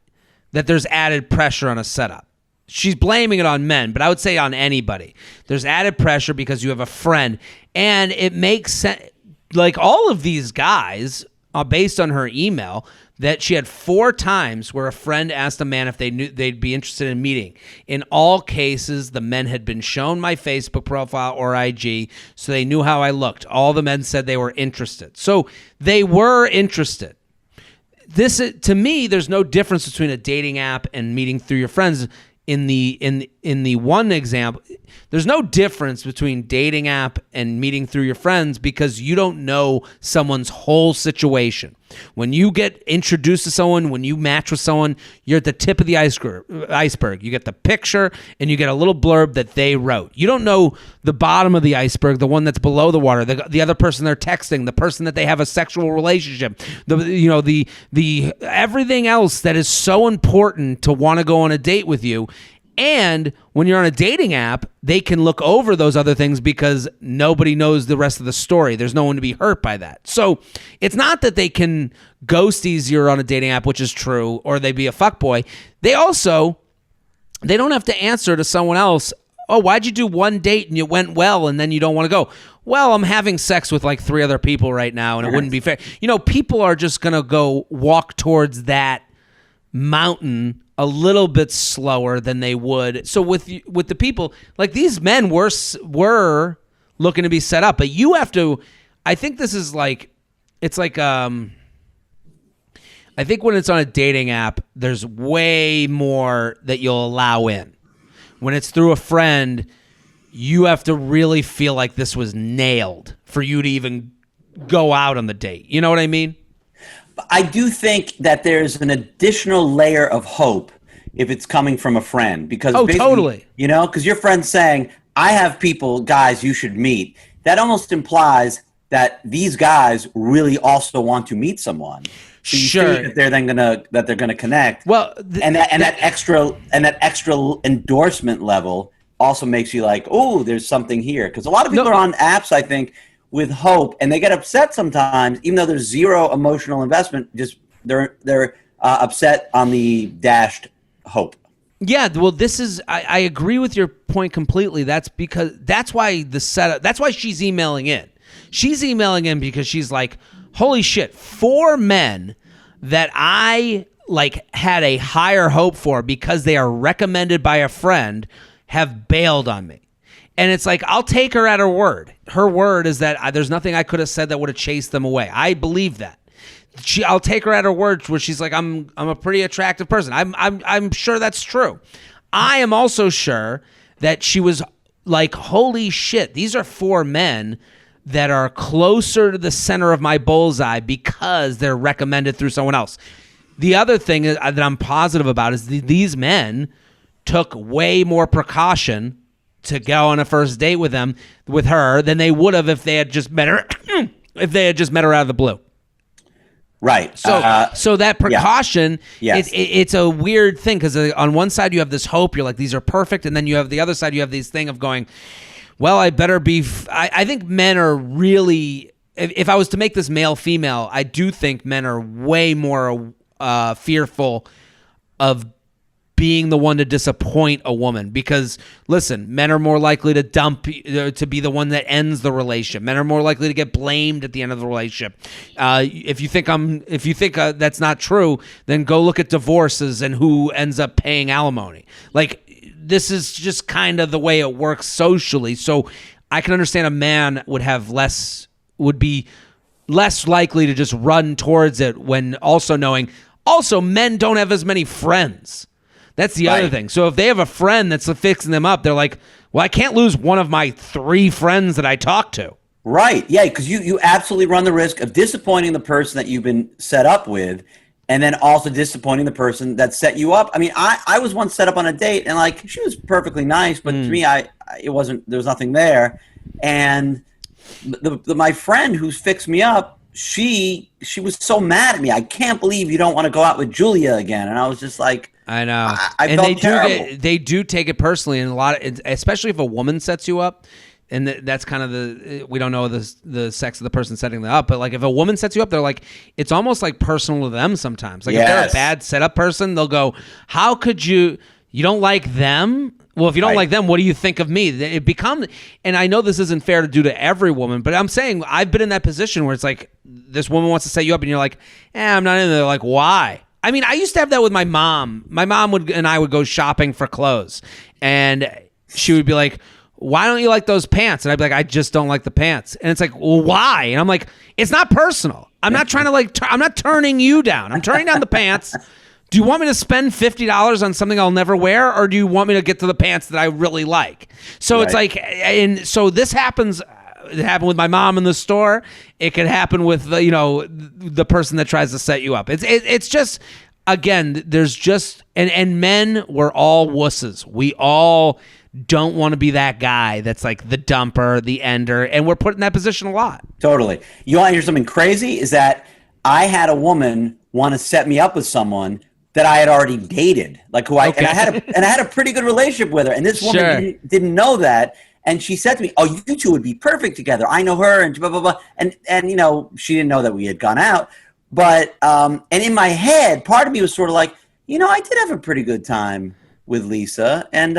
that there's added pressure on a setup. She's blaming it on men, but I would say on anybody. There's added pressure because you have a friend, and it makes sense. Like all of these guys, based on her email, that she had 4 times where a friend asked a man if they knew they'd be interested in meeting. In all cases, the men had been shown my Facebook profile or IG, so they knew how I looked. All the men said they were interested. So they were interested. This, to me, there's no difference between a dating app and meeting through your friends. In the one example, there's no difference between dating app and meeting through your friends because you don't know someone's whole situation. When you get introduced to someone, when you match with someone, you're at the tip of the iceberg. You get the picture and you get a little blurb that they wrote. You don't know the bottom of the iceberg, the one that's below the water, the other person they're texting, the person that they have a sexual relationship, the everything else that is so important to want to go on a date with you. And when you're on a dating app, they can look over those other things because nobody knows the rest of the story. There's no one to be hurt by that. So it's not that they can ghost easier on a dating app, which is true, or they be a fuckboy. They don't have to answer to someone else, "Oh, why'd you do one date and it went well and then you don't want to go?" "Well, I'm having sex with like 3 other people right now and it wouldn't be fair." People are just going to go walk towards that mountain a little bit slower than they would. So with the people, like these men were looking to be set up, but you have to, I think this is like, it's like, I think when it's on a dating app, there's way more that you'll allow in. When it's through a friend, you have to really feel like this was nailed for you to even go out on the date. You know what I mean? I do think that there's an additional layer of hope if it's coming from a friend. Because totally. Because your friend's saying, "I have people, guys, you should meet." That almost implies that these guys really also want to meet someone. So you sure. think that they're then gonna connect. Well, that extra endorsement level also makes you like, "Oh, there's something here." Because a lot of people are on apps, I think, with hope, and they get upset sometimes, even though there's zero emotional investment. Just they're upset on the dashed hope. Yeah, well, I agree with your point completely. That's why the setup. That's why she's emailing in. She's emailing in because she's like, "Holy shit, 4 men that I had a higher hope for because they are recommended by a friend have bailed on me." And it's like, I'll take her at her word. Her word is that there's nothing I could have said that would have chased them away. I believe that. I'll take her at her word where she's like, I'm a pretty attractive person. I'm sure that's true. I am also sure that she was like, holy shit, these are 4 men that are closer to the center of my bullseye because they're recommended through someone else. The other thing that I'm positive about is these men took way more precaution to go on a first date with her than they would have if they had just met her out of the blue. Right. So that precaution, yes. It's a weird thing because on one side you have this hope, you're like, these are perfect, and then you have the other side, you have this thing of going, well, I better be. I think men are really. If I was to make this male-female, I do think men are way more fearful of being the one to disappoint a woman, because listen, men are more likely to to be the one that ends the relationship. Men are more likely to get blamed at the end of the relationship. If you think that's not true, then go look at divorces and who ends up paying alimony. Like, this is just kind of the way it works socially. So I can understand a man would be less likely to just run towards it, when also knowing men don't have as many friends. That's the other thing. So if they have a friend that's fixing them up, they're like, well, I can't lose one of my 3 friends that I talk to. Right. Yeah, because you absolutely run the risk of disappointing the person that you've been set up with, and then also disappointing the person that set you up. I mean, I was once set up on a date, and like, she was perfectly nice, but to me, there was nothing there. And my friend who's fixed me up, she was so mad at me. I can't believe you don't want to go out with Julia again. And I was just like, I know. I felt terrible. They do take it personally, and especially if a woman sets you up. And that's kind of we don't know the sex of the person setting them up, but like, if a woman sets you up, they're like, it's almost like personal to them sometimes. Like, if they're a bad setup person, they'll go, how could you don't like them? Well, if you don't like them, what do you think of me? And I know this isn't fair to do to every woman, but I'm saying I've been in that position where it's like, this woman wants to set you up and you're like, I'm not in there. Like, why? I mean, I used to have that with my mom. My mom and I would go shopping for clothes, and she would be like, why don't you like those pants? And I'd be like, I just don't like the pants. And it's like, well, why? And I'm like, it's not personal. I'm not trying to I'm not turning you down. I'm turning down the pants. Do you want me to spend $50 on something I'll never wear, or do you want me to get to the pants that I really like? So it's like, and so this happens. It happened with my mom in the store. It could happen with the person that tries to set you up. It's just, again, there's just and men, we're all wusses. We all don't want to be that guy that's like the dumper, the ender, and we're put in that position a lot. Totally. You want to hear something crazy? Is that I had a woman want to set me up with someone that I had already dated, like and I had a pretty good relationship with her, and this woman didn't know that, and she said to me, "Oh, you two would be perfect together. I know her," and blah blah blah, and she didn't know that we had gone out, but and in my head, part of me was sort of like, I did have a pretty good time with Lisa, and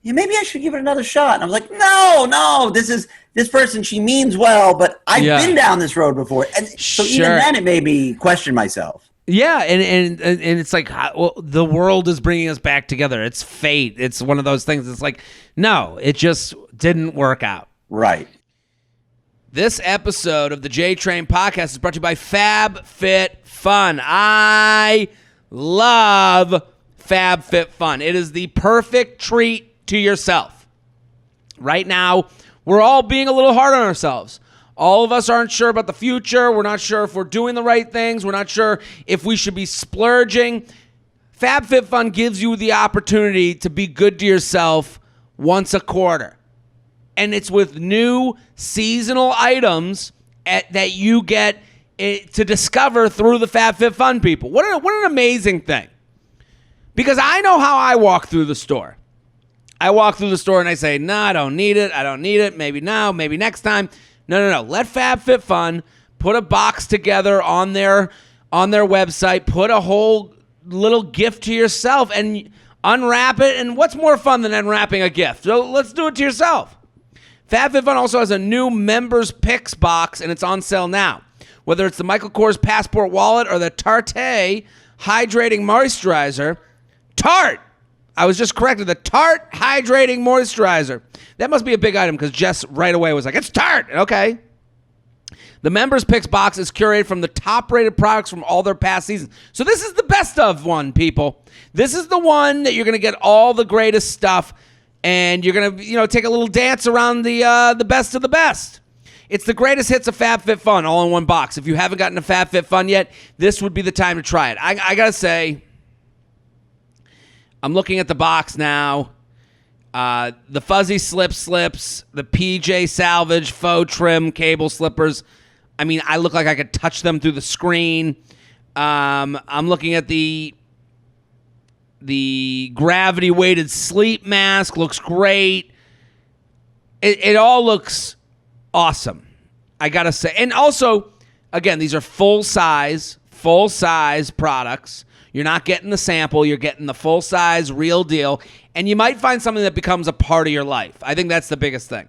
maybe I should give it another shot. And I was like, no, this person, she means well, but I've been down this road before, and so even then, it made me question myself. Yeah, and it's like, the world is bringing us back together. It's fate. It's one of those things. It's like, no, it just didn't work out. Right. This episode of the J Train Podcast is brought to you by FabFitFun. I love FabFitFun. It is the perfect treat to yourself. Right now, we're all being a little hard on ourselves. All of us aren't sure about the future. We're not sure if we're doing the right things. We're not sure if we should be splurging. FabFitFun gives you the opportunity to be good to yourself once a quarter. And it's with new seasonal items that you get to discover through the FabFitFun people. What an amazing thing. Because I know how I walk through the store. I walk through the store and I say, no, I don't need it. I don't need it. Maybe now, maybe next time. No. Let FabFitFun put a box together on their website, put a whole little gift to yourself and unwrap it. And what's more fun than unwrapping a gift? So let's do it to yourself. FabFitFun also has a new members picks box, and it's on sale now. Whether it's the Michael Kors Passport Wallet or the Tarte Hydrating Moisturizer. Tarte! I was just corrected. The Tarte Hydrating Moisturizer. That must be a big item because Jess right away was like, it's Tarte. Okay. The Members Picks box is curated from the top-rated products from all their past seasons. So this is the best of one, people. This is the one that you're going to get all the greatest stuff, and you're going to, take a little dance around the best of the best. It's the greatest hits of FabFitFun all in one box. If you haven't gotten to FabFitFun yet, this would be the time to try it. I got to say, I'm looking at the box now. The fuzzy slips, the PJ Salvage faux trim cable slippers. I mean, I look like I could touch them through the screen. I'm looking at the gravity weighted sleep mask. Looks great. It all looks awesome, I gotta say. And also, again, these are full size products. You're not getting the sample. You're getting the full size, real deal. And you might find something that becomes a part of your life. I think that's the biggest thing.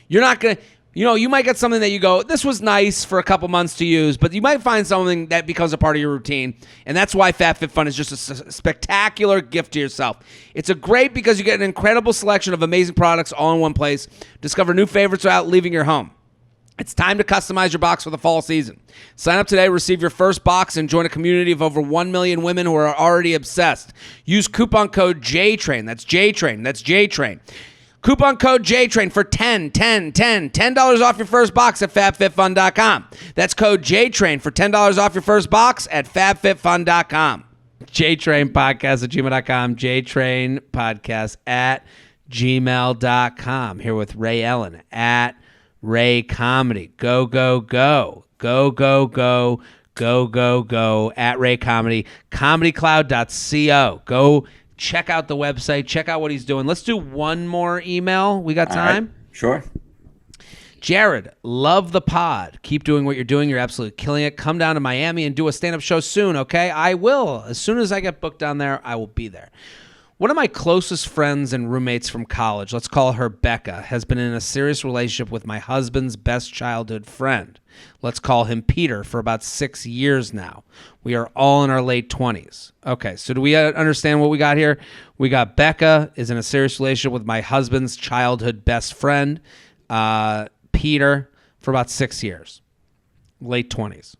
You're not going to, you might get something that you go, this was nice for a couple months to use, but you might find something that becomes a part of your routine. And that's why FabFitFun is just a spectacular gift to yourself. It's a great because you get an incredible selection of amazing products all in one place. Discover new favorites without leaving your home. It's time to customize your box for the fall season. Sign up today, receive your first box, and join a community of over 1 million women who are already obsessed. Use coupon code JTRAIN. That's JTRAIN. That's JTRAIN. Coupon code JTRAIN for $10 off your first box at FabFitFun.com. That's code JTRAIN for $10 off your first box at FabFitFun.com. JTrainPodcast at gmail.com. JTrainPodcast at gmail.com. Here with Ray Ellen at Ray Comedy. Go, go, go. Go, go, go. Go, go, go. At Ray Comedy. ComedyCloud.co. Go check out the website. Check out what he's doing. Let's do one more email. We got time? Right. Sure. Jared, love the pod. Keep doing what you're doing. You're absolutely killing it. Come down to Miami and do a stand-up show soon, okay? I will. As soon as I get booked down there, I will be there. One of my closest friends and roommates from college, let's call her Becca, has been in a serious relationship with my husband's best childhood friend. Let's call him Peter, for about 6 years now. We are all in our late 20s. Okay, so do we understand what we got here? We got Becca is in a serious relationship with my husband's childhood best friend, Peter, for about 6 years. Late 20s.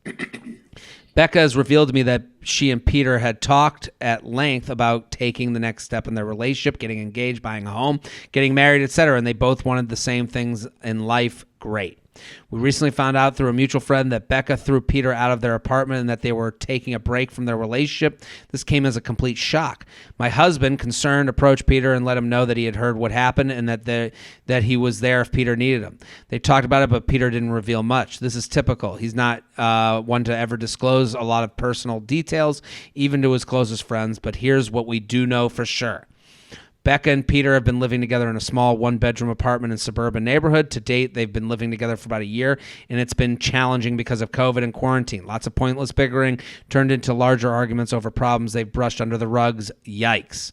Becca has revealed to me that she and Peter had talked at length about taking the next step in their relationship, getting engaged, buying a home, getting married, etc., and they both wanted the same things in life. Great. We recently found out through a mutual friend that Becca threw Peter out of their apartment and that they were taking a break from their relationship. This came as a complete shock. My husband, concerned, approached Peter and let him know that he had heard what happened and that he was there if Peter needed him. They talked about it, but Peter didn't reveal much. This is typical. He's not one to ever disclose a lot of personal details, even to his closest friends, but here's what we do know for sure. Becca and Peter have been living together in a small one-bedroom apartment in a suburban neighborhood. To date, they've been living together for about a year, and it's been challenging because of COVID and quarantine. Lots of pointless bickering turned into larger arguments over problems they've brushed under the rugs. Yikes.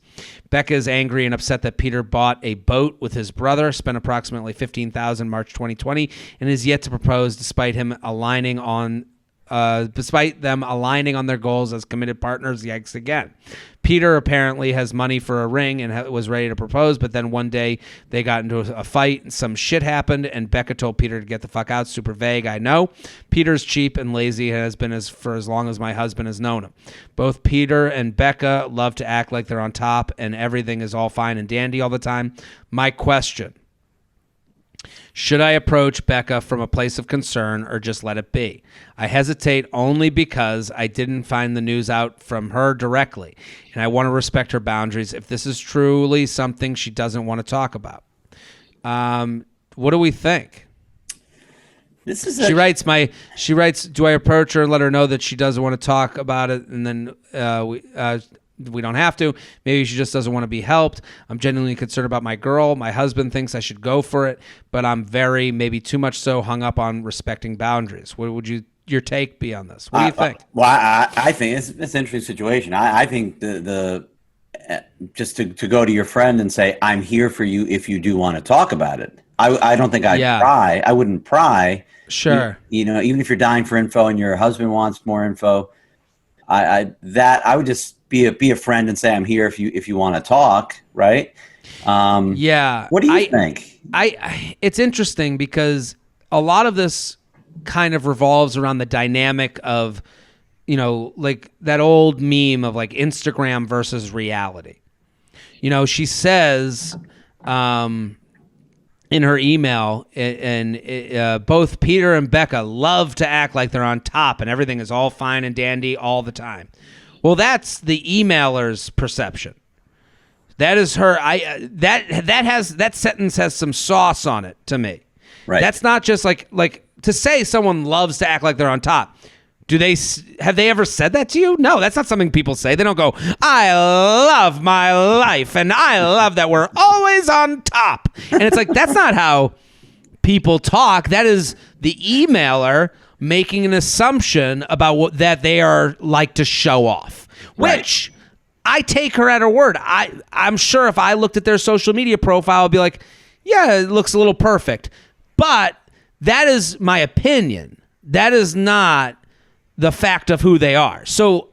Becca is angry and upset that Peter bought a boat with his brother, spent approximately $15,000 March 2020, and is yet to propose despite them aligning on their goals as committed partners. Yikes again. Peter apparently has money for a ring and was ready to propose, but then one day they got into a fight and some shit happened, and Becca told Peter to get the fuck out. Super vague, I know. Peter's cheap and lazy and has been for as long as my husband has known him. Both Peter and Becca love to act like they're on top and everything is all fine and dandy all the time. My question: should I approach Becca from a place of concern or just let it be? I hesitate only because I didn't find the news out from her directly, and I want to respect her boundaries if this is truly something she doesn't want to talk about. What do we think? She writes, do I approach her and let her know that she doesn't want to talk about it, and then we don't have to. Maybe she just doesn't want to be helped. I'm genuinely concerned about my girl. My husband thinks I should go for it, but I'm very, maybe too much so, hung up on respecting boundaries. What would your take be on this? What do you think? I think it's an interesting situation. I think just to go to your friend and say, I'm here for you if you do want to talk about it. I don't think I'd pry. I wouldn't pry. Sure. Even if you're dying for info and your husband wants more info, I would just be a friend and say, I'm here if you want to talk, right? What do you think? It's interesting because a lot of this kind of revolves around the dynamic of, like that old meme of like Instagram versus reality. She says in her email, and both Peter and Becca love to act like they're on top and everything is all fine and dandy all the time. Well, that's the emailer's perception. That is her. That sentence has some sauce on it to me. Right. That's not just like to say someone loves to act like they're on top. Have they ever said that to you? No, that's not something people say. They don't go, I love my life and I love that we're always on top. And it's like, that's not how people talk. That is the emailer making an assumption about that they are like to show off. which I take her at her word. I'm sure if I looked at their social media profile, I'd be like, yeah, it looks a little perfect. But that is my opinion. That is not the fact of who they are. So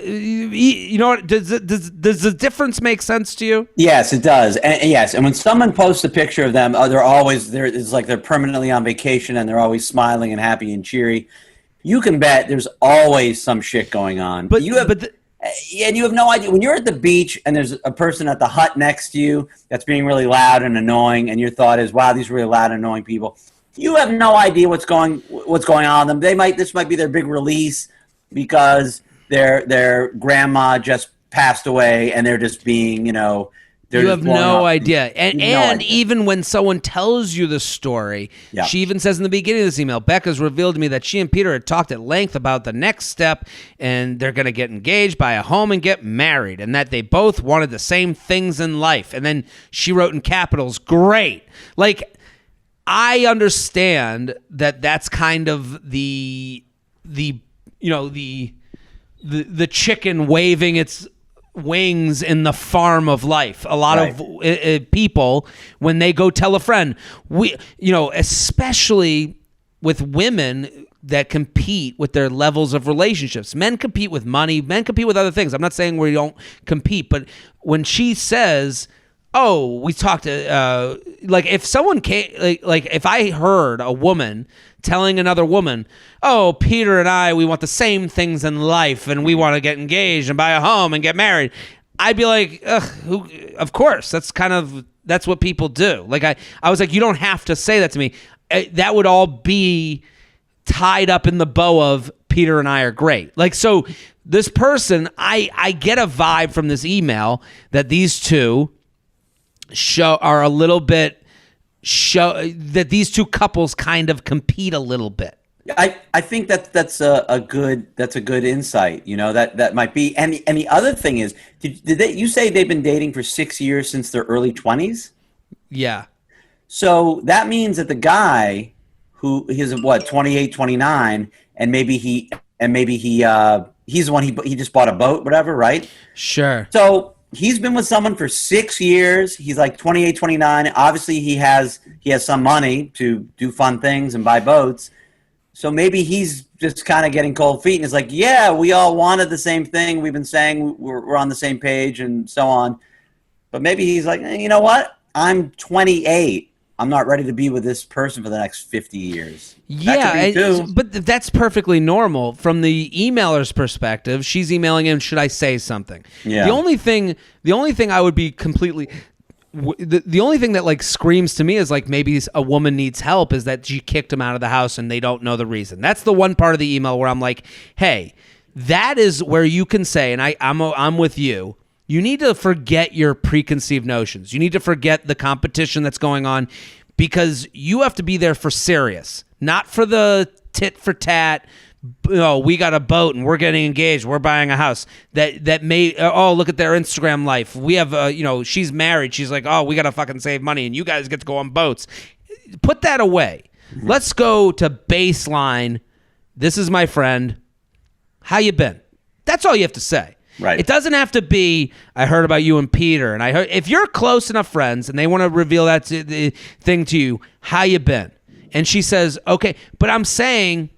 you know what, does the difference make sense to you? Yes, it does. And when someone posts a picture of them, it's like they're permanently on vacation and they're always smiling and happy and cheery. You can bet there's always some shit going on. And you have no idea. When you're at the beach and there's a person at the hut next to you that's being really loud and annoying, and your thought is, wow, these are really loud and annoying people. You have no idea what's going on with them. This might be their big release because their grandma just passed away and they're just being, you have no idea. And even when someone tells you the story, she even says in the beginning of this email, Becca's revealed to me that she and Peter had talked at length about the next step, and they're going to get engaged, buy a home, and get married, and that they both wanted the same things in life. And then she wrote in capitals, great. Like, I understand that that's kind of the chicken waving its wings in the farm of life. A lot of people, when they go tell a friend, especially with women that compete with their levels of relationships. Men compete with money. Men compete with other things. I'm not saying we don't compete, but when she says, oh, we talked to, like if someone came, like if I heard a woman telling another woman, oh, Peter and I, we want the same things in life and we want to get engaged and buy a home and get married, I'd be like, ugh, of course, that's what people do. Like I was like, you don't have to say that to me. That would all be tied up in the bow of Peter and I are great. Like, so this person, I get a vibe from this email that these two are a little bit that these two couples kind of compete a little bit. I think that's a good insight. That might be. And the other thing is, you say they've been dating for 6 years since their early 20s? Yeah. So that means that the guy who is 28, 29, and maybe he's the one he just bought a boat, whatever, right? Sure. So he's been with someone for 6 years. He's like 28, 29. Obviously, he has some money to do fun things and buy boats. So maybe he's just kind of getting cold feet and is like, yeah, we all wanted the same thing. We've been saying we're on the same page and so on. But maybe he's like, you know what? I'm 28. I'm not ready to be with this person for the next 50 years. Yeah, but that's perfectly normal. From the emailer's perspective, she's emailing him, should I say something? Yeah. The only thing I would be completely... The only thing that like screams to me is like maybe a woman needs help is that she kicked him out of the house and they don't know the reason. That's the one part of the email where I'm like, hey, that is where you can say, and I'm with you. You need to forget your preconceived notions. You need to forget the competition that's going on because you have to be there for serious, not for the tit for tat. Oh, we got a boat and we're getting engaged. We're buying a house. That may. Oh, look at their Instagram life. We have. She's married. She's like, oh, we gotta fucking save money, and you guys get to go on boats. Put that away. Let's go to baseline. This is my friend. How you been? That's all you have to say. Right. It doesn't have to be, I heard about you and Peter, and I heard, if you're close enough friends and they want to reveal that thing to you, how you been? And she says, okay, but I'm saying,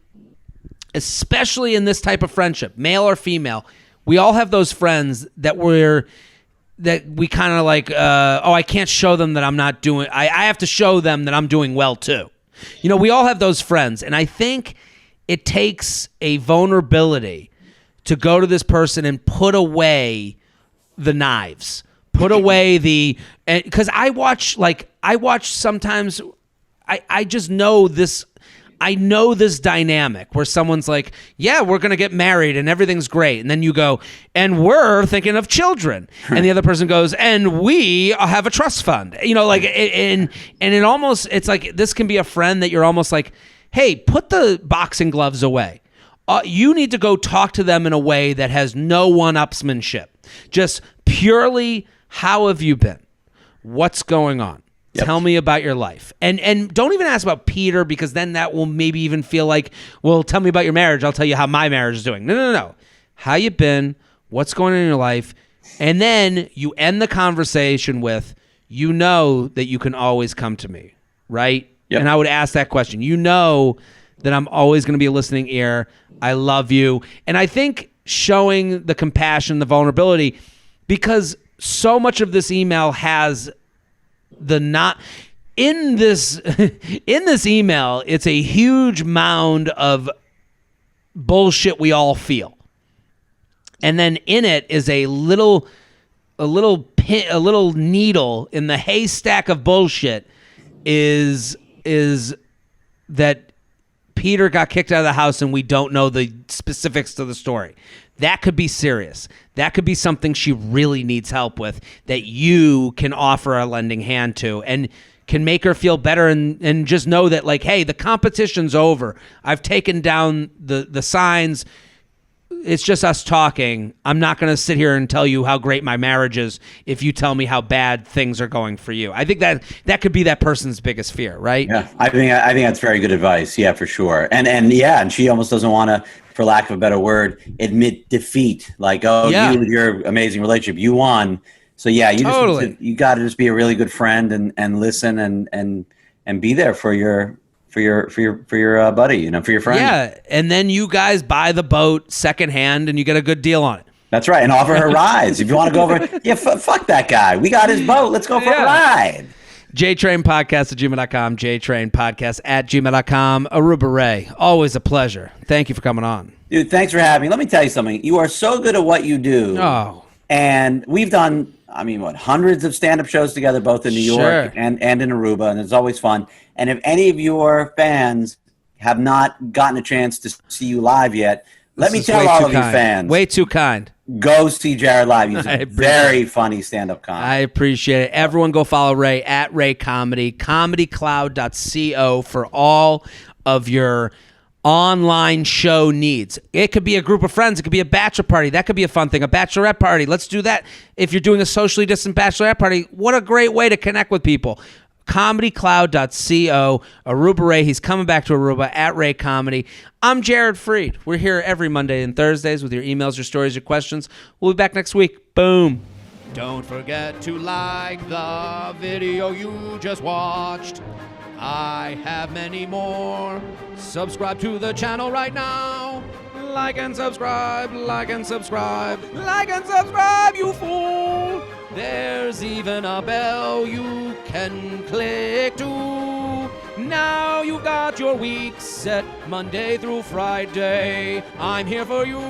especially in this type of friendship, male or female, we all have those friends that we kind of like, I can't show them that I'm not doing, I have to show them that I'm doing well too. We all have those friends, and I think it takes a vulnerability to go to this person and put away the knives, put away because I watch sometimes, I just know this, I know this dynamic where someone's like, yeah, we're going to get married and everything's great. And then you go, and we're thinking of children. And the other person goes, and we have a trust fund, and it almost, it's like, this can be a friend that you're almost like, hey, put the boxing gloves away. You need to go talk to them in a way that has no one-upsmanship. Just purely, how have you been? What's going on? Yep. Tell me about your life. And don't even ask about Peter, because then that will maybe even feel like, well, tell me about your marriage. I'll tell you how my marriage is doing. No. How you been? what's going on in your life, and then you end the conversation with, you know that you can always come to me, right? Yep. And I would ask that question. You know that I'm always going to be a listening ear. I love you. And I think showing the compassion, the vulnerability, because so much of this email has the not in this in this email, it's a huge mound of bullshit we all feel. And then in it is a little needle in the haystack of bullshit is that Peter got kicked out of the house and we don't know the specifics to the story. That could be serious. That could be something she really needs help with that you can offer a lending hand to and can make her feel better and just know that, like, hey, the competition's over. I've taken down the signs. It's just us talking. I'm not going to sit here and tell you how great my marriage is if you tell me how bad things are going for you. I think that could be that person's biggest fear, right? Yeah, I think that's very good advice. Yeah, for sure. And she almost doesn't want to, for lack of a better word, admit defeat. Like, you with your amazing relationship, you won. So yeah, you got to just be a really good friend and listen and be there for your buddy, for your friend. Yeah, and then you guys buy the boat secondhand and you get a good deal on it. That's right, and offer her rides if you want to go over. Yeah, fuck that guy. We got his boat. Let's go for a ride. JTrainPodcast@gmail.com, JTrainPodcast@gmail.com. Aruba Ray, always a pleasure. Thank you for coming on. Dude, thanks for having me. Let me tell you something. You are so good at what you do. Oh. And we've done, hundreds of stand-up shows together, both in New York and in Aruba, and it's always fun. And if any of your fans have not gotten a chance to see you live yet, let me tell all of you fans. Way too kind. Go see Jared live. He's a very funny stand-up comic. I appreciate it. Everyone go follow Ray at Ray Comedy, comedycloud.co for all of your online show needs. It could be a group of friends. It could be a bachelor party. That could be a fun thing. A bachelorette party. Let's do that. If you're doing a socially distant bachelorette party, what a great way to connect with people. comedycloud.co. Aruba Ray, he's coming back to Aruba at Ray Comedy. I'm Jared Freid. We're here every Monday and Thursdays with your emails, your stories, your questions. We'll be back next week. Boom. Don't forget to like the video you just watched. I have many more. Subscribe to the channel right now. Like and subscribe, like and subscribe, like and subscribe, you fool. There's even a bell you can click to. Now you've got your week set Monday through Friday. I'm here for you.